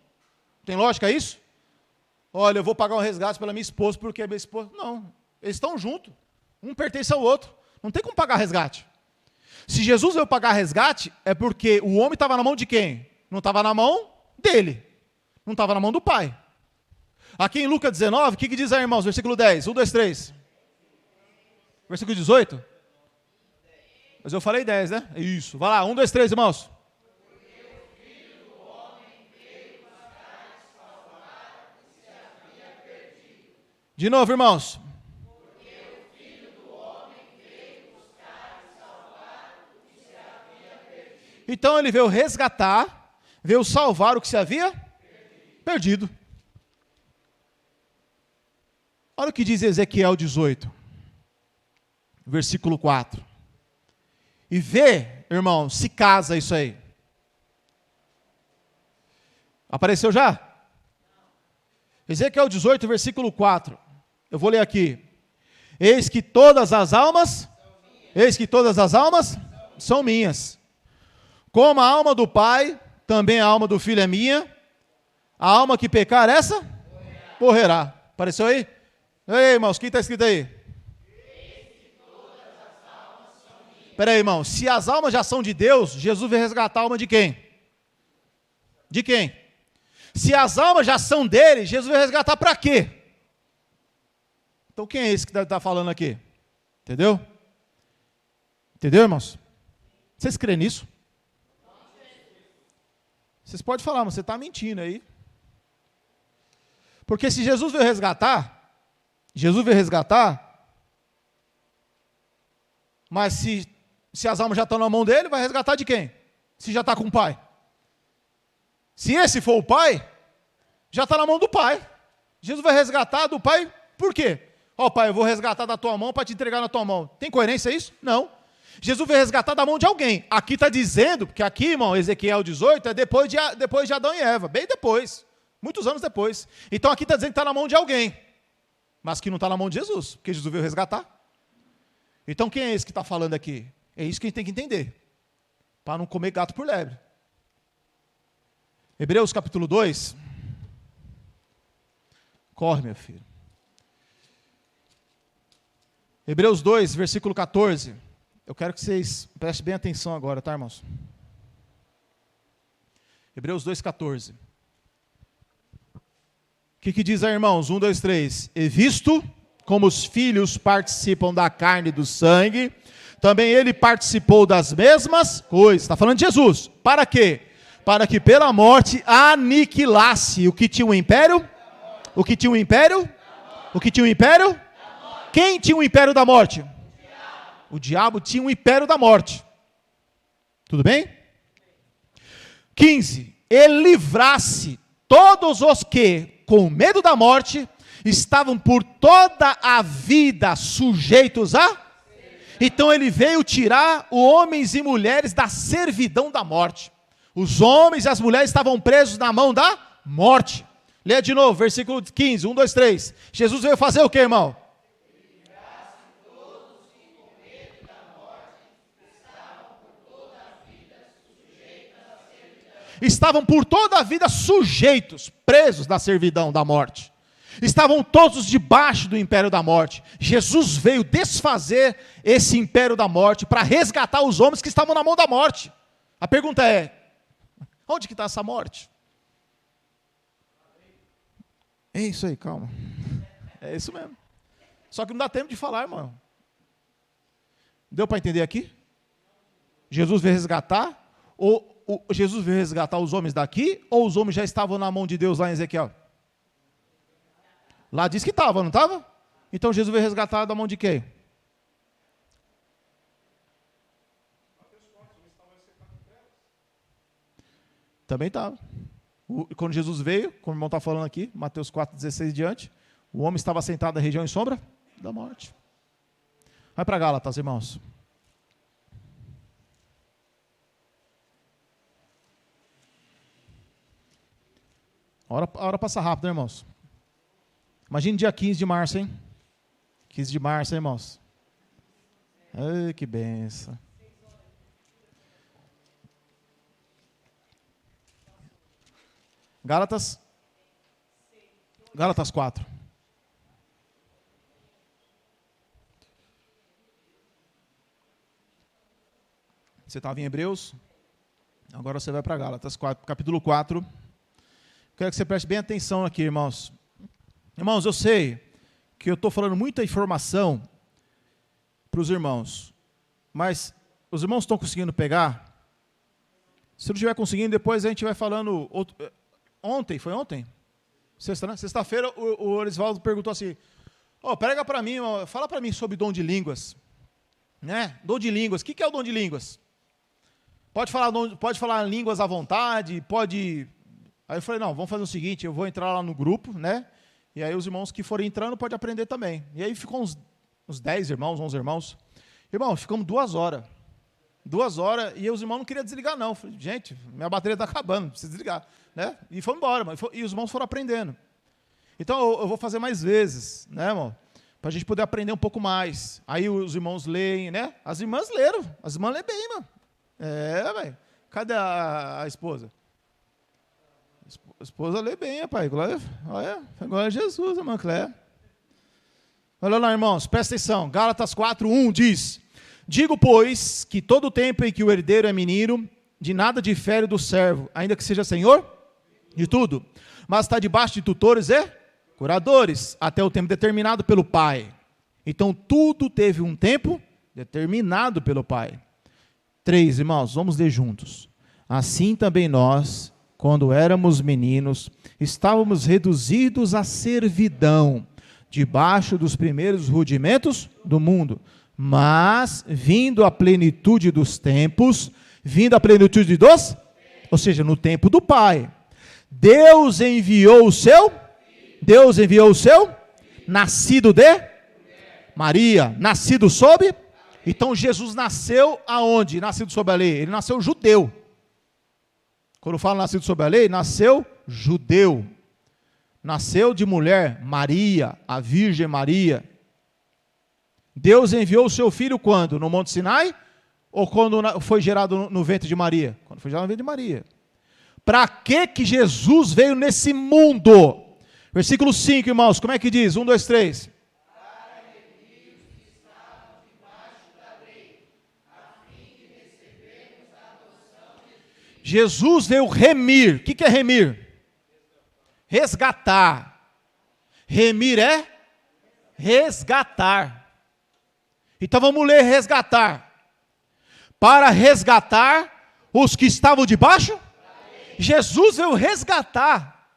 Tem lógica isso? Olha, eu vou pagar um resgate pela minha esposa, porque minha esposa... Não, eles estão juntos. Um pertence ao outro. Não tem como pagar resgate. Se Jesus veio pagar resgate, é porque o homem estava na mão de quem? Não estava na mão dele. Não estava na mão do Pai. Aqui em Lucas 19, o que diz aí, irmãos? Versículo 10. 1, 2, 3. Versículo 18. Mas eu falei 10, né? Isso. Vai lá, 1, 2, 3, irmãos. De novo, irmãos. Porque o Filho do Homem veio buscar e salvar o que se havia perdido. Então ele veio resgatar, veio salvar o que se havia perdido. Olha o que diz Ezequiel 18, versículo 4. E vê, irmão, se casa isso aí. Apareceu já? Ezequiel 18, versículo 4. Eu vou ler aqui. Eis que todas as almas são minhas. Como a alma do Pai, também a alma do Filho é minha. A alma que pecar, essa morrerá. Apareceu aí? Ei, irmãos, o que está escrito aí? Espera aí, irmão. Se as almas já são de Deus, Jesus veio resgatar a alma de quem? De quem? Se as almas já são dele, Jesus veio resgatar para quê? Então quem é esse que está falando aqui? Entendeu? Entendeu, irmãos? Vocês creem nisso? Vocês podem falar, mas você está mentindo aí. Porque se Jesus veio resgatar, mas se as almas já estão na mão dele, vai resgatar de quem? Se já está com o Pai. Se esse for o Pai, já está na mão do Pai. Jesus vai resgatar do Pai, por quê? Ó, Pai, eu vou resgatar da tua mão para te entregar na tua mão. Tem coerência isso? Não. Jesus veio resgatar da mão de alguém. Aqui está dizendo, porque aqui, irmão, Ezequiel 18, é depois de Adão e Eva, bem depois, muitos anos depois. Então aqui está dizendo que está na mão de alguém, mas que não está na mão de Jesus, porque Jesus veio resgatar. Então quem é esse que está falando aqui? É isso que a gente tem que entender, para não comer gato por lebre. Hebreus capítulo 2. Corre, meu filho. Hebreus 2, versículo 14. Eu quero que vocês prestem bem atenção agora, tá, irmãos? Hebreus 2, 14. O que diz aí, irmãos? 1, 2, 3. E visto como os filhos participam da carne e do sangue, também ele participou das mesmas coisas. Está falando de Jesus. Para quê? Para que pela morte aniquilasse o que tinha um império? O que tinha um império? O que tinha um império? Quem tinha o império da morte? O diabo tinha o império da morte. Tudo bem? 15. E livrasse todos os que, com medo da morte, estavam por toda a vida sujeitos a... Então ele veio tirar os homens e mulheres da servidão da morte. Os homens e as mulheres estavam presos na mão da morte. Leia de novo, versículo 15, 1, 2, 3. Jesus veio fazer o que, irmão? Estavam por toda a vida sujeitos, presos da servidão da morte. Estavam todos debaixo do império da morte. Jesus veio desfazer esse império da morte para resgatar os homens que estavam na mão da morte. A pergunta é, onde que está essa morte? É isso aí, calma. É isso mesmo. Só que não dá tempo de falar, irmão. Deu para entender aqui? Jesus veio resgatar, ou Jesus veio resgatar os homens daqui, ou os homens já estavam na mão de Deus lá em Ezequiel? Lá diz que estava, não estava? Então Jesus veio resgatar da mão de quem? Também estava. Quando Jesus veio, como o irmão está falando aqui, Mateus 4,16 diante, o homem estava sentado na região em sombra da morte. Vai para Gálatas, irmãos. A hora passa rápido, né, irmãos? Imagine dia 15 de março, hein? 15 de março, hein, irmãos? Ai, que benção. Gálatas 4. Você estava em Hebreus, agora você vai para Gálatas 4, capítulo 4. Quero que você preste bem atenção aqui, irmãos. Irmãos, eu sei que eu estou falando muita informação para os irmãos, mas os irmãos estão conseguindo pegar? Se não estiver conseguindo, depois a gente vai falando. Ontem, foi ontem? Sexta, né? Sexta-feira o Orisvaldo perguntou assim, prega para mim, fala para mim sobre dom de línguas. Né? Dom de línguas, o que é o dom de línguas? Pode falar línguas à vontade, pode... Aí eu falei, não, vamos fazer o seguinte, eu vou entrar lá no grupo, né? E aí os irmãos que forem entrando podem aprender também. E aí ficou uns 10 irmãos, 11 irmãos. Irmão, ficamos 2 horas. 2 horas, e os irmãos não queriam desligar, não. Falei, gente, minha bateria está acabando, preciso desligar. Né? E fomos embora, e os irmãos foram aprendendo. Então, eu vou fazer mais vezes, né, irmão? Para a gente poder aprender um pouco mais. Aí os irmãos leem, né? As irmãs leram, as irmãs lêem bem, mano. Velho. Cadê a esposa? A esposa lê bem, rapaz. Glória a Jesus, irmã Cléia. Olha lá, irmãos, presta atenção. Gálatas 4:1 diz: digo, pois, que todo o tempo em que o herdeiro é menino, de nada difere do servo, ainda que seja senhor de tudo, mas está debaixo de tutores e curadores, até o tempo determinado pelo Pai. Então, tudo teve um tempo determinado pelo Pai. 3, irmãos, vamos ler juntos. Assim também nós, quando éramos meninos, estávamos reduzidos à servidão, debaixo dos primeiros rudimentos do mundo. Mas, vindo a plenitude dos tempos, ou seja, no tempo do Pai, Deus enviou o seu, nascido de Maria, nascido sob. Então Jesus nasceu aonde? Nascido sob a lei? Ele nasceu judeu. Quando fala nascido sob a lei, nasceu judeu. Nasceu de mulher, Maria, a Virgem Maria. Deus enviou o seu filho quando? No Monte Sinai? Ou quando foi gerado no ventre de Maria? Quando foi gerado no ventre de Maria. Para que Jesus veio nesse mundo? Versículo 5, irmãos, como é que diz? 1, 2, 3. Jesus veio remir. O que é remir? Resgatar. Remir é resgatar. Então vamos ler resgatar. Para resgatar os que estavam debaixo? Jesus veio resgatar.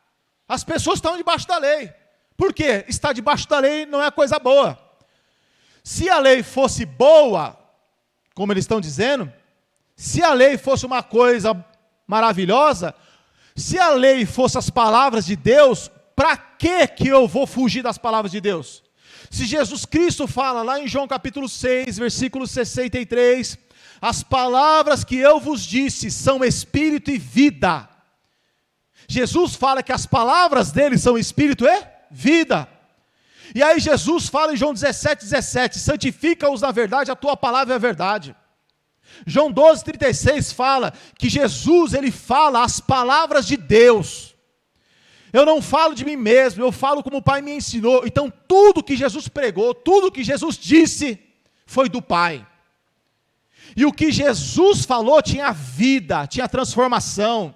As pessoas estão debaixo da lei. Por quê? Estar debaixo da lei não é coisa boa. Se a lei fosse boa, como eles estão dizendo, se a lei fosse uma coisa maravilhosa, se a lei fosse as palavras de Deus, para que eu vou fugir das palavras de Deus? Se Jesus Cristo fala lá em João capítulo 6, versículo 63, as palavras que eu vos disse são espírito e vida. Jesus fala que as palavras dele são espírito e vida. E aí Jesus fala em João 17:17, santifica-os na verdade, a tua palavra é a verdade. João 12:36 fala que Jesus, ele fala as palavras de Deus. Eu não falo de mim mesmo, eu falo como o Pai me ensinou. Então tudo que Jesus pregou, tudo que Jesus disse, foi do Pai. E o que Jesus falou tinha vida, tinha transformação.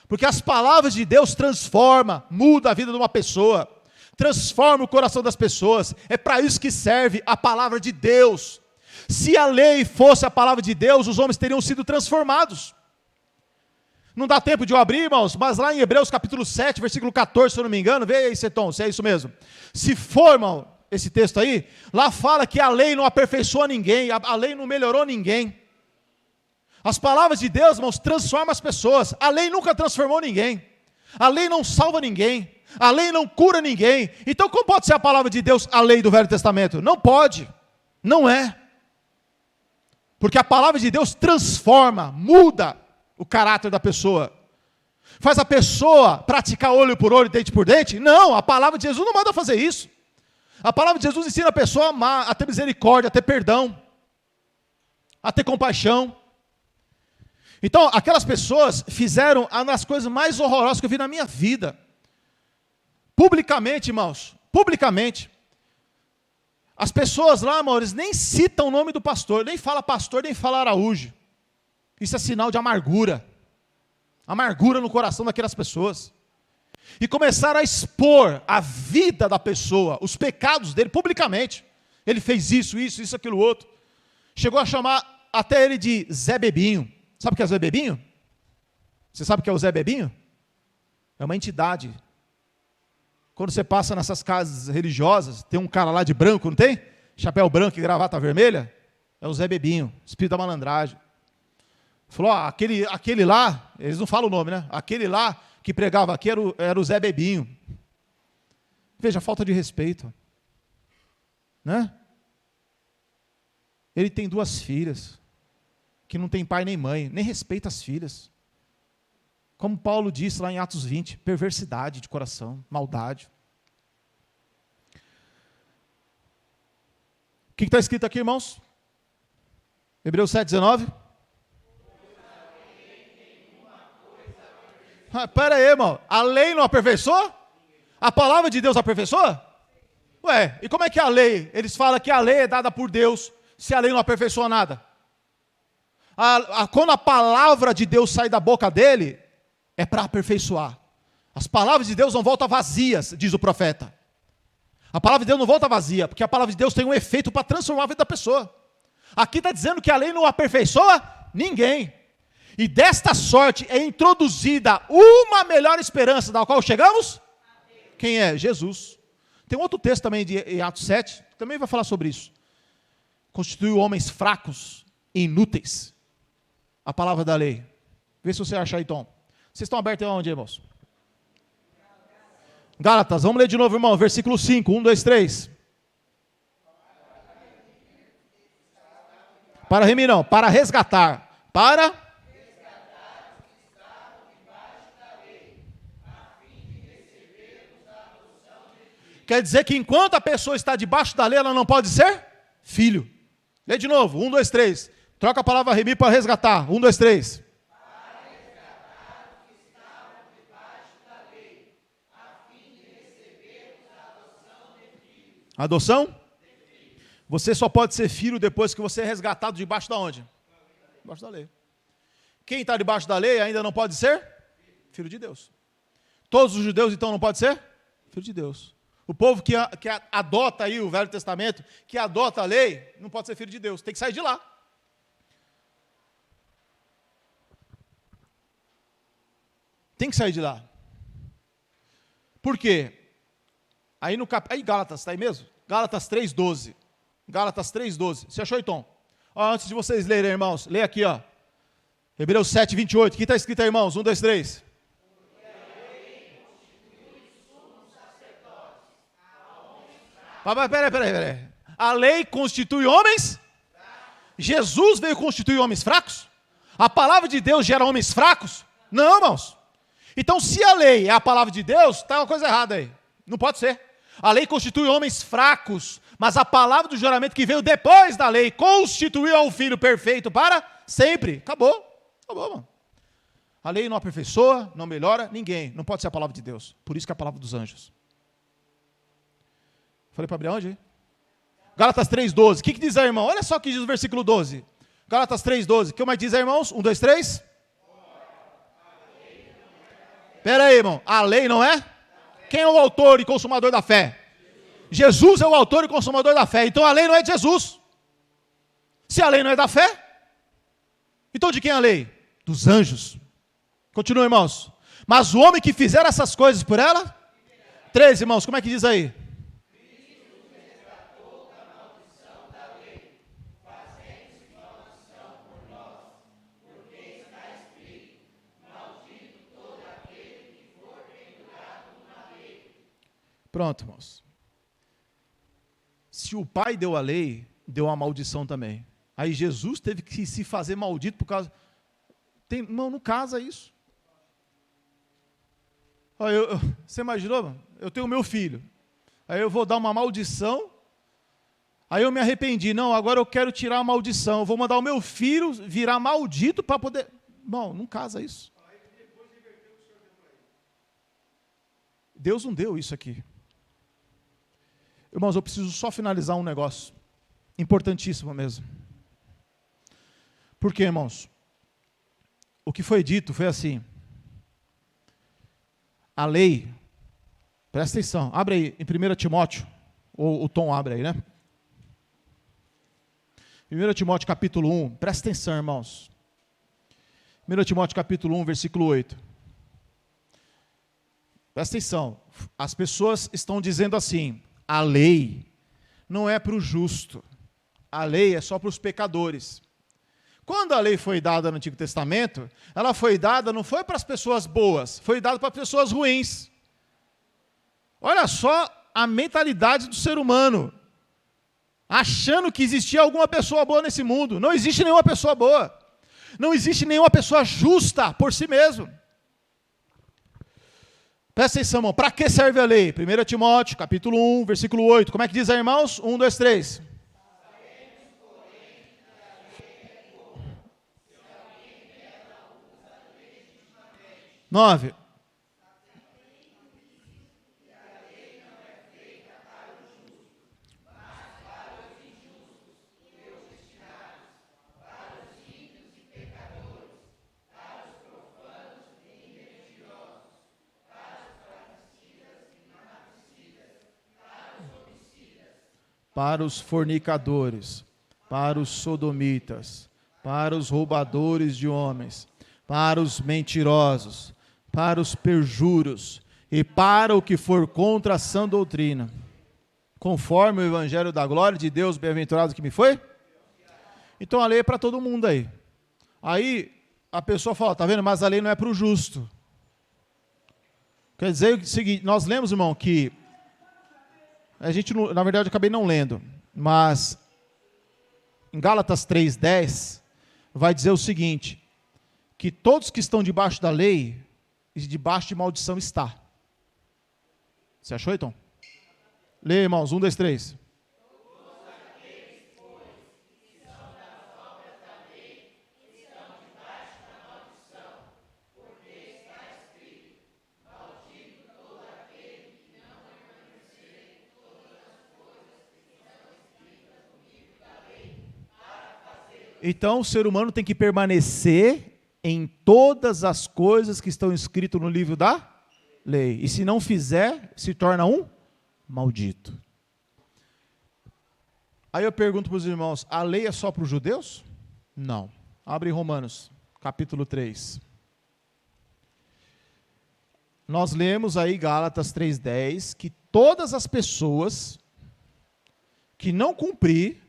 Porque as palavras de Deus transformam, muda a vida de uma pessoa, transforma o coração das pessoas. É para isso que serve a palavra de Deus. Se a lei fosse a palavra de Deus, os homens teriam sido transformados. Não dá tempo de eu abrir, irmãos, mas lá em Hebreus capítulo 7, versículo 14, se eu não me engano, vê aí, Seton, se é isso mesmo. Se for, irmão, esse texto aí, lá fala que a lei não aperfeiçoa ninguém, a lei não melhorou ninguém. As palavras de Deus, irmãos, transformam as pessoas. A lei nunca transformou ninguém. A lei não salva ninguém. A lei não cura ninguém. Então como pode ser a palavra de Deus a lei do Velho Testamento? Não pode. Não é. Porque a palavra de Deus transforma, muda o caráter da pessoa. Faz a pessoa praticar olho por olho, dente por dente? Não, a palavra de Jesus não manda fazer isso. A palavra de Jesus ensina a pessoa a amar, a ter misericórdia, a ter perdão, a ter compaixão. Então, aquelas pessoas fizeram uma das coisas mais horrorosas que eu vi na minha vida. Publicamente, irmãos, publicamente. As pessoas lá, amores, nem citam o nome do pastor, nem fala pastor, nem fala Araújo. Isso é sinal de amargura. Amargura no coração daquelas pessoas. E começaram a expor a vida da pessoa, os pecados dele, publicamente. Ele fez isso, aquilo, outro. Chegou a chamar até ele de Zé Bebinho. Sabe o que é Zé Bebinho? Você sabe o que é o Zé Bebinho? É uma entidade. Quando você passa nessas casas religiosas, tem um cara lá de branco, não tem? Chapéu branco e gravata vermelha. É o Zé Bebinho, espírito da malandragem. Falou, ó, aquele lá, eles não falam o nome, né? Aquele lá que pregava aqui era o Zé Bebinho. Veja, a falta de respeito. Né? Ele tem 2 filhas, que não tem pai nem mãe, nem respeita as filhas. Como Paulo disse lá em Atos 20, perversidade de coração, maldade. O que está escrito aqui, irmãos? Hebreus 7,19. Pera aí, irmão, a lei não aperfeiçoa? A palavra de Deus aperfeiçoa? Ué, e como é que é a lei? Eles falam que a lei é dada por Deus, se a lei não aperfeiçoa nada. Quando a palavra de Deus sai da boca dele, é para aperfeiçoar. As palavras de Deus não voltam vazias, diz o profeta. A palavra de Deus não volta vazia, porque a palavra de Deus tem um efeito para transformar a vida da pessoa. Aqui está dizendo que a lei não aperfeiçoa ninguém. E desta sorte é introduzida uma melhor esperança, da qual chegamos? Quem é? Jesus. Tem outro texto também de Atos 7, que também vai falar sobre isso. Constituiu homens fracos e inúteis. A palavra da lei. Vê se você acha aí, Tom. Vocês estão abertos aonde, irmãos? Gálatas, vamos ler de novo, irmão. Versículo 5, 1, 2, 3. Para remir não, para resgatar. Para... Quer dizer que enquanto a pessoa está debaixo da lei, ela não pode ser filho. Lê de novo, 1, 2, 3. Troca a palavra remir para resgatar. 1, 2, 3. Para resgatar os que estavam debaixo da lei, a fim de recebermos a adoção de filhos. Adoção? De filhos. Você só pode ser filho depois que você é resgatado debaixo da onde? Debaixo da lei. Quem está debaixo da lei ainda não pode ser? Filho de Deus. Todos os judeus então não podem ser? Filho de Deus. O povo que adota aí o Velho Testamento, que adota a lei, não pode ser filho de Deus, tem que sair de lá. Tem que sair de lá. Por quê? Aí Gálatas, está aí mesmo? Gálatas 3,12. Gálatas 3,12. Você achou aí, Tom? Ó, antes de vocês lerem, irmãos, lê aqui, ó. Hebreus 7,28. O que está escrito aí, irmãos? 1, 2, 3. Peraí. A lei constitui homens? Jesus veio constituir homens fracos? A palavra de Deus gera homens fracos? Não, irmãos. Então, se a lei é a palavra de Deus, está uma coisa errada aí. Não pode ser. A lei constitui homens fracos, mas a palavra do juramento que veio depois da lei constituiu um filho perfeito para sempre. Acabou, mano. A lei não aperfeiçoa, não melhora ninguém. Não pode ser a palavra de Deus. Por isso que é a palavra dos anjos. Falei para abrir onde? Hein? Gálatas 3,12. O que diz aí, irmão? Olha só o que diz o versículo 12. Gálatas 3,12. O que mais diz aí, irmãos? 1, 2, 3. Espera aí, irmão. A lei não é? Quem é o autor e consumador da fé? Jesus é o autor e consumador da fé. Então a lei não é de Jesus. Se a lei não é da fé, então de quem é a lei? Dos anjos. Continua, irmãos. Mas o homem que fizer essas coisas por ela? 13, irmãos. Como é que diz aí? Pronto, irmãos. Se o Pai deu a lei, deu uma maldição também. Aí Jesus teve que se fazer maldito por causa... Não casa isso. Você imaginou, mano? Eu tenho o meu filho. Aí eu vou dar uma maldição. Aí eu me arrependi. Não, agora eu quero tirar a maldição. Eu vou mandar o meu filho virar maldito para poder... Não casa isso. Deus não deu isso aqui. Irmãos, eu preciso só finalizar um negócio. Importantíssimo mesmo. Por quê, irmãos? O que foi dito foi assim. A lei, presta atenção, abre aí em 1 Timóteo, ou o Tom abre aí, né? 1 Timóteo capítulo 1, presta atenção, irmãos. 1 Timóteo capítulo 1, versículo 8. Presta atenção, as pessoas estão dizendo assim, a lei não é para o justo, a lei é só para os pecadores. Quando a lei foi dada no Antigo Testamento, ela foi dada, não foi para as pessoas boas, foi dada para pessoas ruins. Olha só a mentalidade do ser humano, achando que existia alguma pessoa boa nesse mundo. Não existe nenhuma pessoa boa, não existe nenhuma pessoa justa por si mesmo. Presta atenção, irmão, para que serve a lei? 1 Timóteo, capítulo 1, versículo 8, como é que diz aí, irmãos? 1, 2, 3. 9. Para os fornicadores, para os sodomitas, para os roubadores de homens, para os mentirosos, para os perjuros e para o que for contra a sã doutrina, conforme o evangelho da glória de Deus, bem-aventurado que me foi. Então a lei é para todo mundo aí. Aí a pessoa fala, tá vendo, mas a lei não é para o justo. Quer dizer o seguinte, nós lemos, irmão, que a gente, na verdade, eu acabei não lendo, mas em Gálatas 3:10 vai dizer o seguinte, que todos que estão debaixo da lei, debaixo de maldição está. Você achou, então? Lê, irmãos, 1, 2, 3. Então, o ser humano tem que permanecer em todas as coisas que estão escritas no livro da lei. E se não fizer, se torna um maldito. Aí eu pergunto para os irmãos, a lei é só para os judeus? Não. Abre Romanos, capítulo 3. Nós lemos aí Gálatas 3:10, que todas as pessoas que não cumprir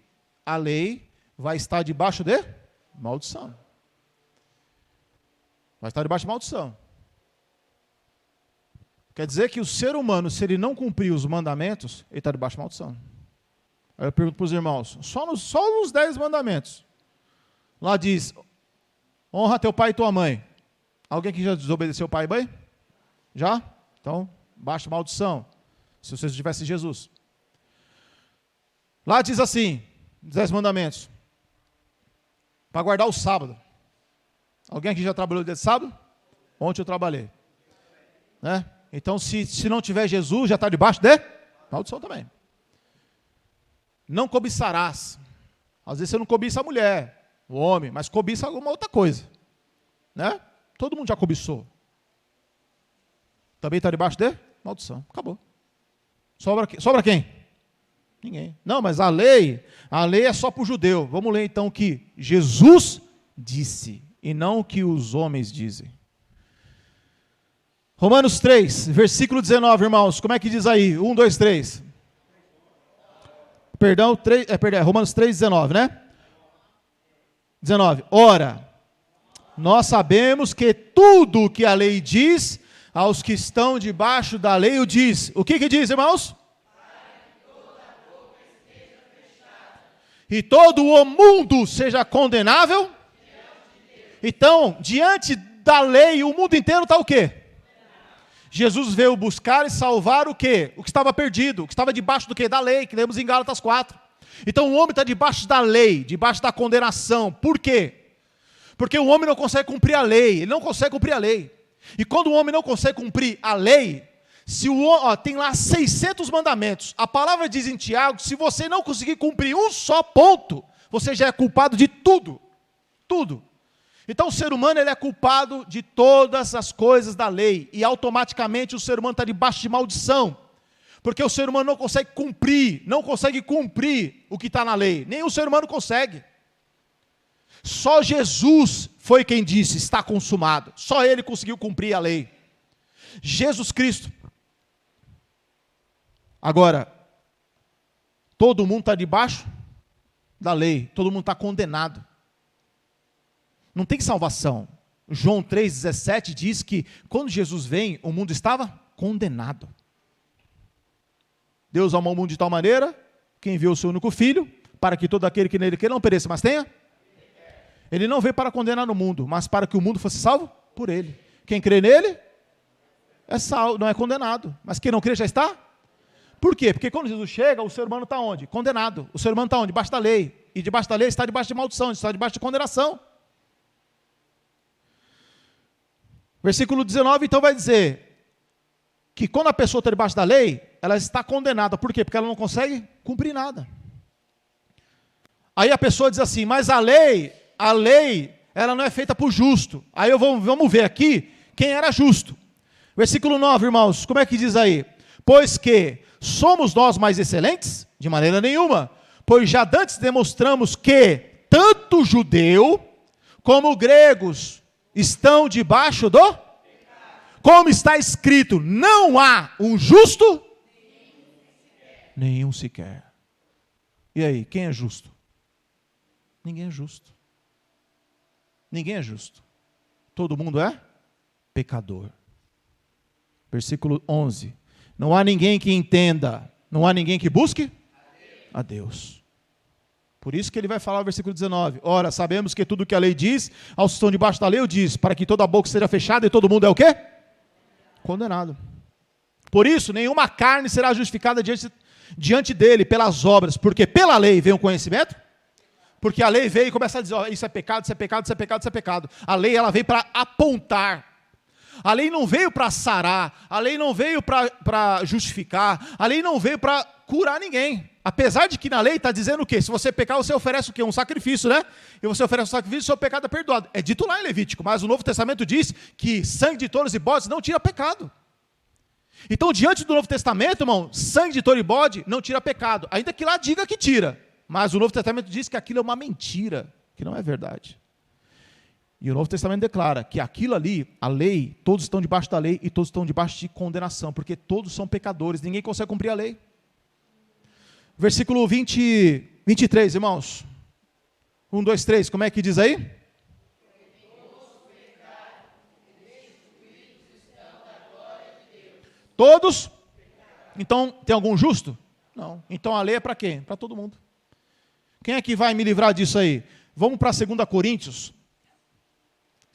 a lei vai estar debaixo de maldição. Vai estar debaixo de maldição. Quer dizer que o ser humano, se ele não cumprir os mandamentos, ele está debaixo de maldição. Aí eu pergunto para os irmãos, só nos 10 mandamentos. Lá diz, honra teu pai e tua mãe. Alguém que já desobedeceu pai e mãe? Já? Então, baixa maldição. Se você tivesse Jesus. Lá diz assim, 10 mandamentos. Para guardar o sábado. Alguém aqui já trabalhou dia de sábado? Ontem eu trabalhei. Né? Então, se não tiver Jesus, já está debaixo de maldição também. Não cobiçarás. Às vezes você não cobiça a mulher, o homem, mas cobiça alguma outra coisa. Né? Todo mundo já cobiçou. Também está debaixo de maldição. Acabou. Sobra quem? Ninguém. Não, mas a lei é só para o judeu. Vamos ler então o que Jesus disse, e não o que os homens dizem. Romanos 3, versículo 19, irmãos. Como é que diz aí? 1, 2, 3. Perdão, Romanos 3, 19, né? 19. Ora, nós sabemos que tudo o que a lei diz, aos que estão debaixo da lei o diz. O que diz, irmãos? e todo o mundo seja condenável. Então, diante da lei, o mundo inteiro está o quê? Jesus veio buscar e salvar o quê? O que estava perdido, o que estava debaixo do quê? Da lei, que lemos em Gálatas 4. Então o homem está debaixo da lei, debaixo da condenação. Por quê? Porque o homem não consegue cumprir a lei, ele não consegue cumprir a lei. E quando o homem não consegue cumprir a lei, se tem lá 600 mandamentos, a palavra diz em Tiago, se você não conseguir cumprir um só ponto, você já é culpado de tudo, tudo. Então o ser humano ele é culpado de todas as coisas da lei, e automaticamente o ser humano está debaixo de maldição, porque o ser humano não consegue cumprir o que está na lei, nem o ser humano consegue. Só Jesus foi quem disse, está consumado, só Ele conseguiu cumprir a lei, Jesus Cristo. Agora, todo mundo está debaixo da lei, todo mundo está condenado. Não tem salvação. João 3,17 diz que quando Jesus vem, o mundo estava condenado. Deus amou o mundo de tal maneira, que enviou o seu único filho, para que todo aquele que nele queira não pereça, mas tenha. Ele não veio para condenar o mundo, mas para que o mundo fosse salvo por ele. Quem crê nele é salvo, não é condenado. Mas quem não crê já está? Por quê? Porque quando Jesus chega, o ser humano está onde? Condenado. O ser humano está onde? Debaixo da lei. E debaixo da lei está debaixo de maldição, está debaixo de condenação. Versículo 19, então, vai dizer que quando a pessoa está debaixo da lei, ela está condenada. Por quê? Porque ela não consegue cumprir nada. Aí a pessoa diz assim, mas a lei, ela não é feita por justo. Aí vamos ver aqui quem era justo. Versículo 9, irmãos, como é que diz aí? Pois que somos nós mais excelentes? De maneira nenhuma. Pois já dantes demonstramos que tanto judeu como gregos estão debaixo do? Como está escrito, não há um justo? Nenhum sequer. E aí, quem é justo? Ninguém é justo. Ninguém é justo. Todo mundo é pecador. Versículo 11. Não há ninguém que entenda, não há ninguém que busque a Deus. Por isso que ele vai falar no versículo 19. Ora, sabemos que tudo que a lei diz, aos que estão debaixo da lei, o diz, para que toda a boca seja fechada e todo mundo é o quê? Condenado. Por isso, nenhuma carne será justificada diante dele pelas obras, porque pela lei vem o conhecimento, porque a lei veio e começa a dizer, ó, isso é pecado, isso é pecado, isso é pecado, isso é pecado. A lei, ela veio para apontar. A lei não veio para sarar, a lei não veio para justificar, a lei não veio para curar ninguém. Apesar de que na lei está dizendo o quê? Se você pecar, você oferece o quê? Um sacrifício, né? E você oferece um sacrifício, seu pecado é perdoado. É dito lá em Levítico, mas o Novo Testamento diz que sangue de touros e bodes não tira pecado. Então, diante do Novo Testamento, irmão, sangue de touro e bode não tira pecado. Ainda que lá diga que tira. Mas o Novo Testamento diz que aquilo é uma mentira, que não é verdade. E o Novo Testamento declara que aquilo ali, a lei, todos estão debaixo da lei e todos estão debaixo de condenação, porque todos são pecadores, ninguém consegue cumprir a lei. Versículo 23, irmãos. 1, 2, 3, como é que diz aí? Todos? Então, tem algum justo? Não. Então a lei é para quem? Para todo mundo. Quem é que vai me livrar disso aí? Vamos para 2 Coríntios.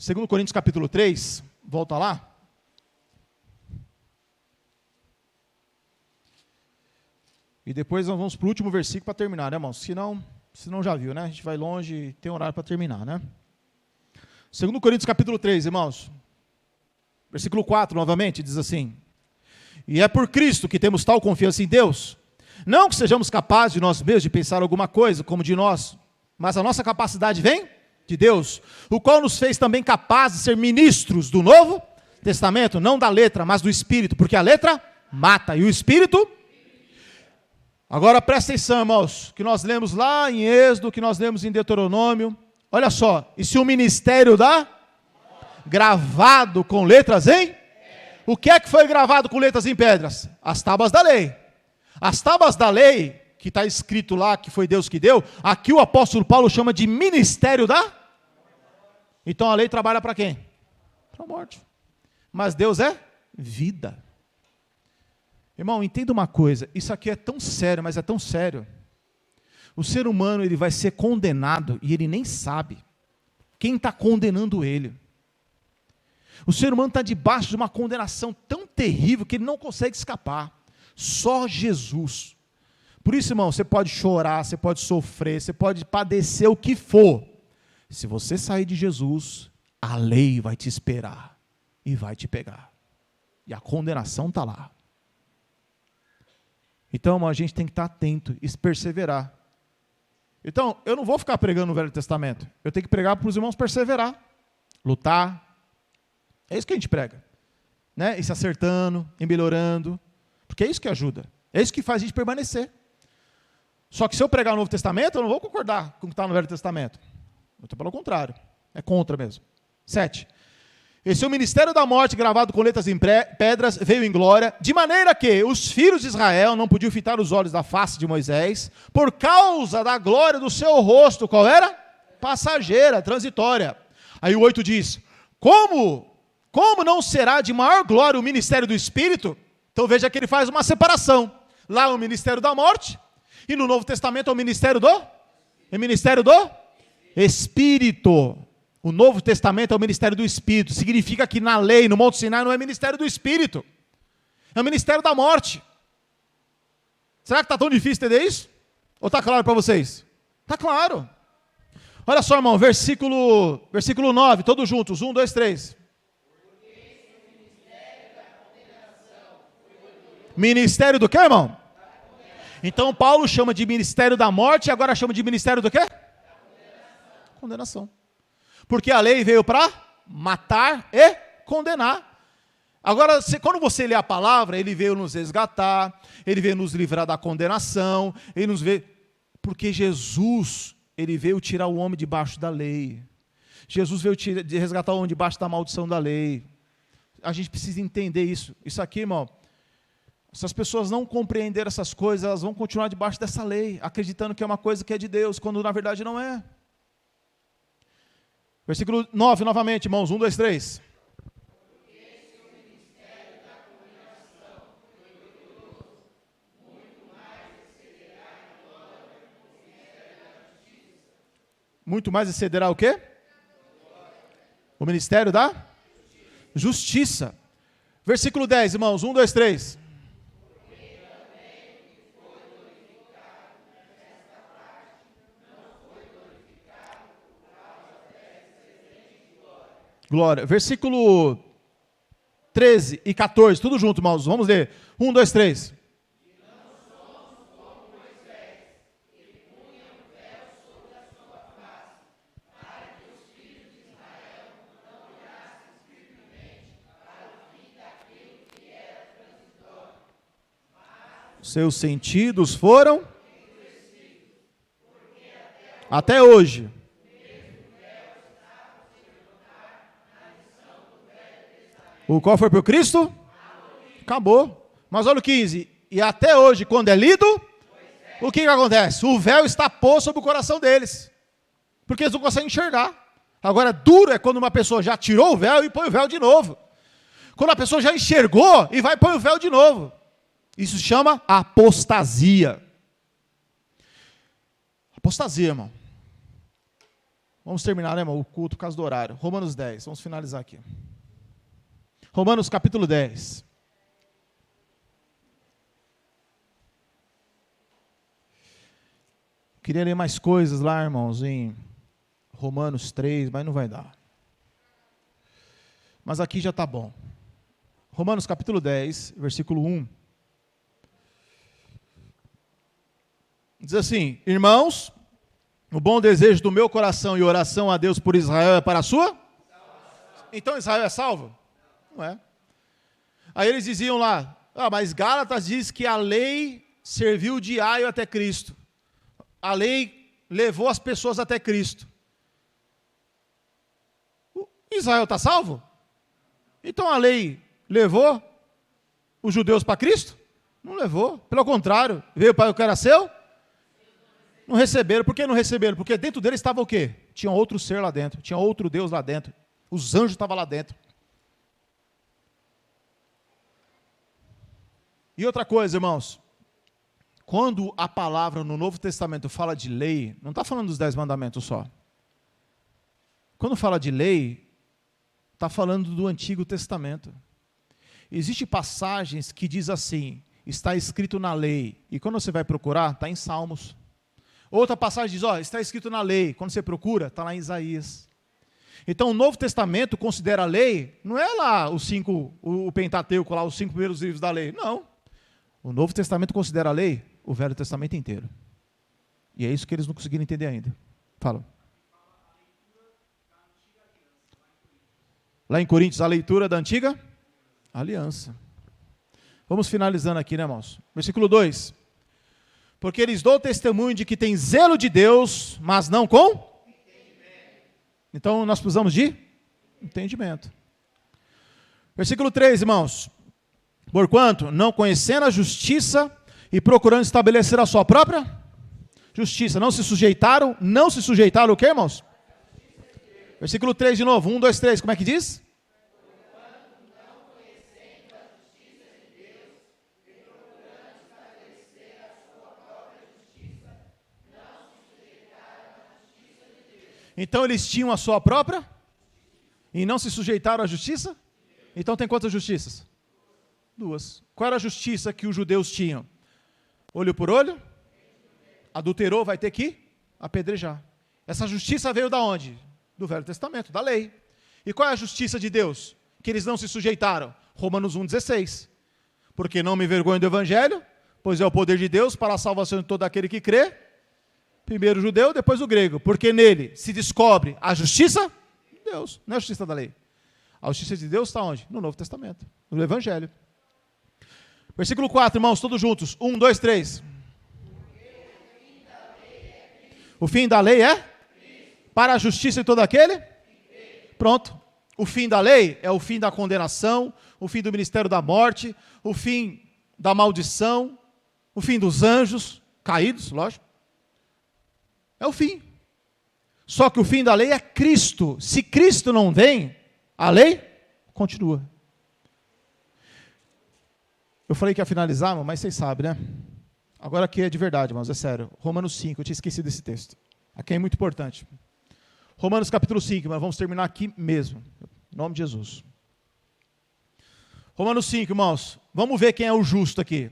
2 Coríntios capítulo 3, volta lá. E depois nós vamos para o último versículo para terminar, né, irmãos? Senão já viu, né? A gente vai longe e tem horário para terminar, né? 2 Coríntios capítulo 3, irmãos. Versículo 4, novamente, diz assim. E é por Cristo que temos tal confiança em Deus. Não que sejamos capazes de nós mesmos de pensar alguma coisa como de nós, mas a nossa capacidade vem de Deus, o qual nos fez também capazes de ser ministros do Novo Testamento, não da letra, mas do Espírito, porque a letra mata e o Espírito. Agora presta atenção, irmãos, que nós lemos lá em Êxodo, que nós lemos em Deuteronômio. Olha só, e se o ministério dá? Gravado com letras em? O que é que foi gravado com letras em pedras? As tábuas da lei. As tábuas da lei, que está escrito lá, que foi Deus que deu, aqui o apóstolo Paulo chama de ministério da? Então a lei trabalha para quem? Para a morte. Mas Deus é vida. Irmão, entenda uma coisa, isso aqui é tão sério, mas é tão sério. O ser humano ele vai ser condenado e ele nem sabe quem está condenando ele. O ser humano está debaixo de uma condenação tão terrível que ele não consegue escapar. Só Jesus. Por isso, irmão, você pode chorar, você pode sofrer, você pode padecer o que for. Se você sair de Jesus, a lei vai te esperar e vai te pegar. E a condenação está lá. Então, irmão, a gente tem que estar atento e perseverar. Então, eu não vou ficar pregando no Velho Testamento. Eu tenho que pregar para os irmãos perseverar, lutar. É isso que a gente prega. Né? E se acertando, e melhorando. Porque é isso que ajuda. É isso que faz a gente permanecer. Só que se eu pregar o Novo Testamento, eu não vou concordar com o que está no Velho Testamento. Muito pelo contrário. É contra mesmo. 7. Esse é o ministério da morte, gravado com letras em pedras, veio em glória, de maneira que os filhos de Israel não podiam fitar os olhos da face de Moisés, por causa da glória do seu rosto. Qual era? Passageira, transitória. Aí o 8 diz, como não será de maior glória o ministério do Espírito? Então veja que ele faz uma separação. Lá é o ministério da morte, e no Novo Testamento é o ministério do Espírito. O Novo Testamento é o ministério do Espírito. Significa que na lei, no Monte Sinai, não é ministério do Espírito. É o ministério da morte. Será que está tão difícil entender isso? Ou está claro para vocês? Está claro. Olha só, irmão, versículo 9, todos juntos. 1, 2, 3. Ministério do quê, irmão? Então Paulo chama de ministério da morte e agora chama de ministério do quê? Condenação. Porque a lei veio para matar e condenar. Agora, quando você lê a palavra, ele veio nos resgatar, ele veio nos livrar da condenação, ele nos veio... Porque Jesus, ele veio tirar o homem debaixo da lei. Jesus veio resgatar o homem debaixo da maldição da lei. A gente precisa entender isso. Isso aqui, irmão, se as pessoas não compreenderem essas coisas, elas vão continuar debaixo dessa lei, acreditando que é uma coisa que é de Deus, quando na verdade não é. Versículo 9, novamente, irmãos, 1, 2, 3. Muito mais excederá o quê? O ministério da justiça. Versículo 10, irmãos, 1, 2, 3. Glória. Versículo 13 e 14, tudo junto, irmãos. Vamos ler. 1, 2, 3. Seus sentidos foram até hoje. O qual foi para o Cristo? Acabou. Mas olha o 15. E até hoje, quando é lido, o que acontece? O véu está posto sobre o coração deles. Porque eles não conseguem enxergar. Agora, duro é quando uma pessoa já tirou o véu e põe o véu de novo. Quando a pessoa já enxergou e vai pôr o véu de novo. Isso se chama apostasia. Apostasia, irmão. Vamos terminar, né, irmão? O culto por causa do horário. Romanos 10. Vamos finalizar aqui. Romanos capítulo 10. Queria ler mais coisas lá, irmãos, em Romanos 3, mas não vai dar. Mas aqui já está bom. Romanos capítulo 10, versículo 1. Diz assim: irmãos, o bom desejo do meu coração e oração a Deus por Israel é para a sua? Então Israel é salvo? Não é. Aí eles diziam lá, mas Gálatas diz que a lei serviu de aio até Cristo. A lei levou as pessoas até Cristo. Israel está salvo? Então a lei levou os judeus para Cristo? Não levou. Pelo contrário, veio para o que era seu? Não receberam. Por que não receberam? Porque dentro deles estava o quê? Tinha outro ser lá dentro. Tinha outro Deus lá dentro. Os anjos estavam lá dentro. E outra coisa, irmãos, quando a palavra no Novo Testamento fala de lei, não está falando dos 10 mandamentos só. Quando fala de lei, está falando do Antigo Testamento. Existem passagens que diz assim, está escrito na lei, e quando você vai procurar, está em Salmos. Outra passagem diz, está escrito na lei, quando você procura, está lá em Isaías. Então o Novo Testamento considera a lei, não é lá o Pentateuco, lá os 5 primeiros livros da lei, não. O Novo Testamento considera a lei o Velho Testamento inteiro. E é isso que eles não conseguiram entender ainda. Fala. Lá em Coríntios, a leitura da antiga aliança. Vamos finalizando aqui, né, irmãos? Versículo 2. Porque eles dão testemunho de que tem zelo de Deus, mas não com entendimento. Então nós precisamos de entendimento. Versículo 3, irmãos. Porquanto, não conhecendo a justiça e procurando estabelecer a sua própria justiça, não se sujeitaram o quê, irmãos? Versículo 3 de novo, 1, 2, 3, como é que diz? Então eles tinham a sua própria e não se sujeitaram à justiça? Então tem quantas justiças? 2. Qual era a justiça que os judeus tinham? Olho por olho? Adulterou, vai ter que apedrejar. Essa justiça veio da onde? Do Velho Testamento, da lei. E qual é a justiça de Deus? Que eles não se sujeitaram. Romanos 1,16. Porque não me envergonho do Evangelho, pois é o poder de Deus para a salvação de todo aquele que crê. Primeiro o judeu, depois o grego. Porque nele se descobre a justiça de Deus, não é a justiça da lei. A justiça de Deus está onde? No Novo Testamento, no Evangelho. Versículo 4, irmãos, todos juntos. 1, 2, 3. O fim da lei é? Para a justiça de todo aquele? Pronto. O fim da lei é o fim da condenação, o fim do ministério da morte, o fim da maldição, o fim dos anjos caídos, lógico. É o fim. Só que o fim da lei é Cristo. Se Cristo não vem, a lei continua. Eu falei que ia finalizar, mas vocês sabem, né? Agora aqui é de verdade, irmãos, é sério. Romanos 5, eu tinha esquecido desse texto. Aqui é muito importante. Romanos capítulo 5, mas vamos terminar aqui mesmo. Em nome de Jesus. Romanos 5, irmãos. Vamos ver quem é o justo aqui.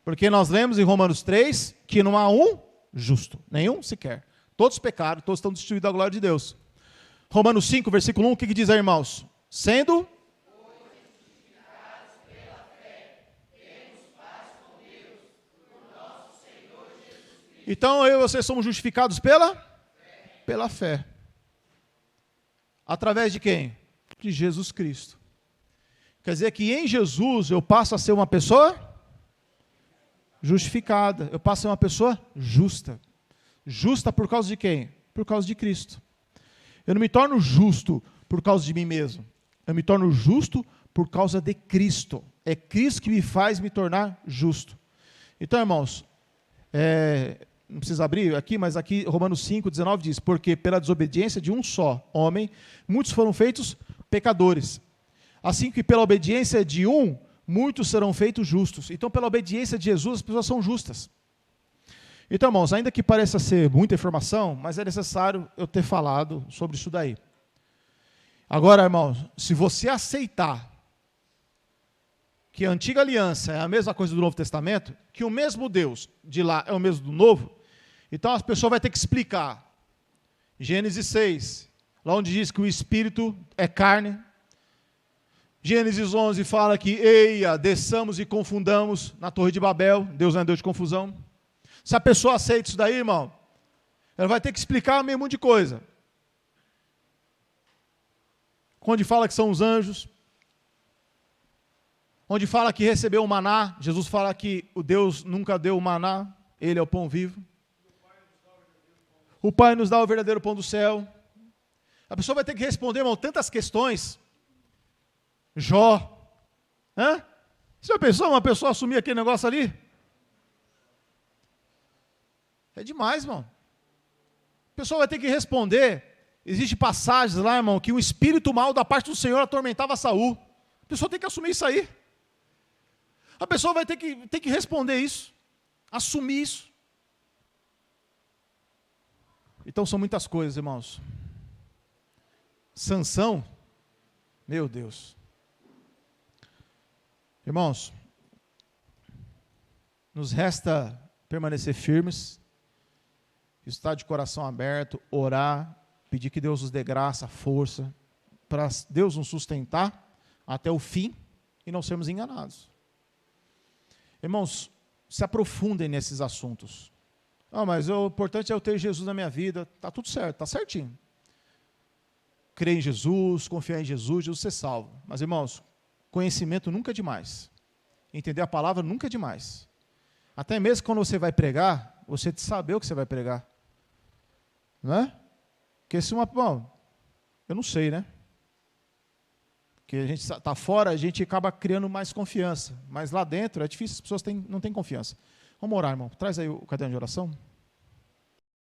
Porque nós lemos em Romanos 3 que não há um justo. Nenhum sequer. Todos pecaram, todos estão destituídos da glória de Deus. Romanos 5, versículo 1, o que diz aí, irmãos? Sendo... Então eu e você somos justificados pela fé. Através de quem? De Jesus Cristo. Quer dizer que em Jesus eu passo a ser uma pessoa justificada. Eu passo a ser uma pessoa justa. Justa por causa de quem? Por causa de Cristo. Eu não me torno justo por causa de mim mesmo. Eu me torno justo por causa de Cristo. É Cristo que me faz me tornar justo. Então, irmãos, não precisa abrir aqui, mas aqui Romanos 5, 19 diz, porque pela desobediência de um só homem, muitos foram feitos pecadores. Assim que pela obediência de um, muitos serão feitos justos. Então, pela obediência de Jesus, as pessoas são justas. Então, irmãos, ainda que pareça ser muita informação, mas é necessário eu ter falado sobre isso daí. Agora, irmãos, se você aceitar que a antiga aliança é a mesma coisa do Novo Testamento, que o mesmo Deus de lá é o mesmo do Novo, então a pessoa vai ter que explicar. Gênesis 6, lá onde diz que o Espírito é carne. Gênesis 11 fala que, eia, desçamos e confundamos na Torre de Babel, Deus não é Deus de confusão. Se a pessoa aceita isso daí, irmão, ela vai ter que explicar meio monte de coisa. Onde fala que são os anjos, onde fala que recebeu o maná, Jesus fala que o Deus nunca deu o maná, Ele é o pão vivo. O Pai nos dá o verdadeiro pão do céu. A pessoa vai ter que responder, irmão, tantas questões. Jó. Você já pensou uma pessoa assumir aquele negócio ali? É demais, irmão. A pessoa vai ter que responder. Existem passagens lá, irmão, que um espírito mau da parte do Senhor atormentava Saul. A pessoa tem que assumir isso aí. A pessoa vai ter que responder isso. Assumir isso. Então são muitas coisas, irmãos. Sansão, meu Deus. Irmãos, nos resta permanecer firmes, estar de coração aberto, orar, pedir que Deus nos dê graça, força, para Deus nos sustentar até o fim e não sermos enganados. Irmãos, se aprofundem nesses assuntos. Mas o importante é eu ter Jesus na minha vida. Está tudo certo, está certinho. Crer em Jesus, confiar em Jesus, Jesus ser salvo. Mas, irmãos, conhecimento nunca é demais. Entender a palavra nunca é demais. Até mesmo quando você vai pregar, você saber o que você vai pregar. Não é? Porque se eu não sei, né? Porque a gente está fora, a gente acaba criando mais confiança. Mas lá dentro é difícil, as pessoas não têm confiança. Vamos orar, irmão. Traz aí o caderno de oração.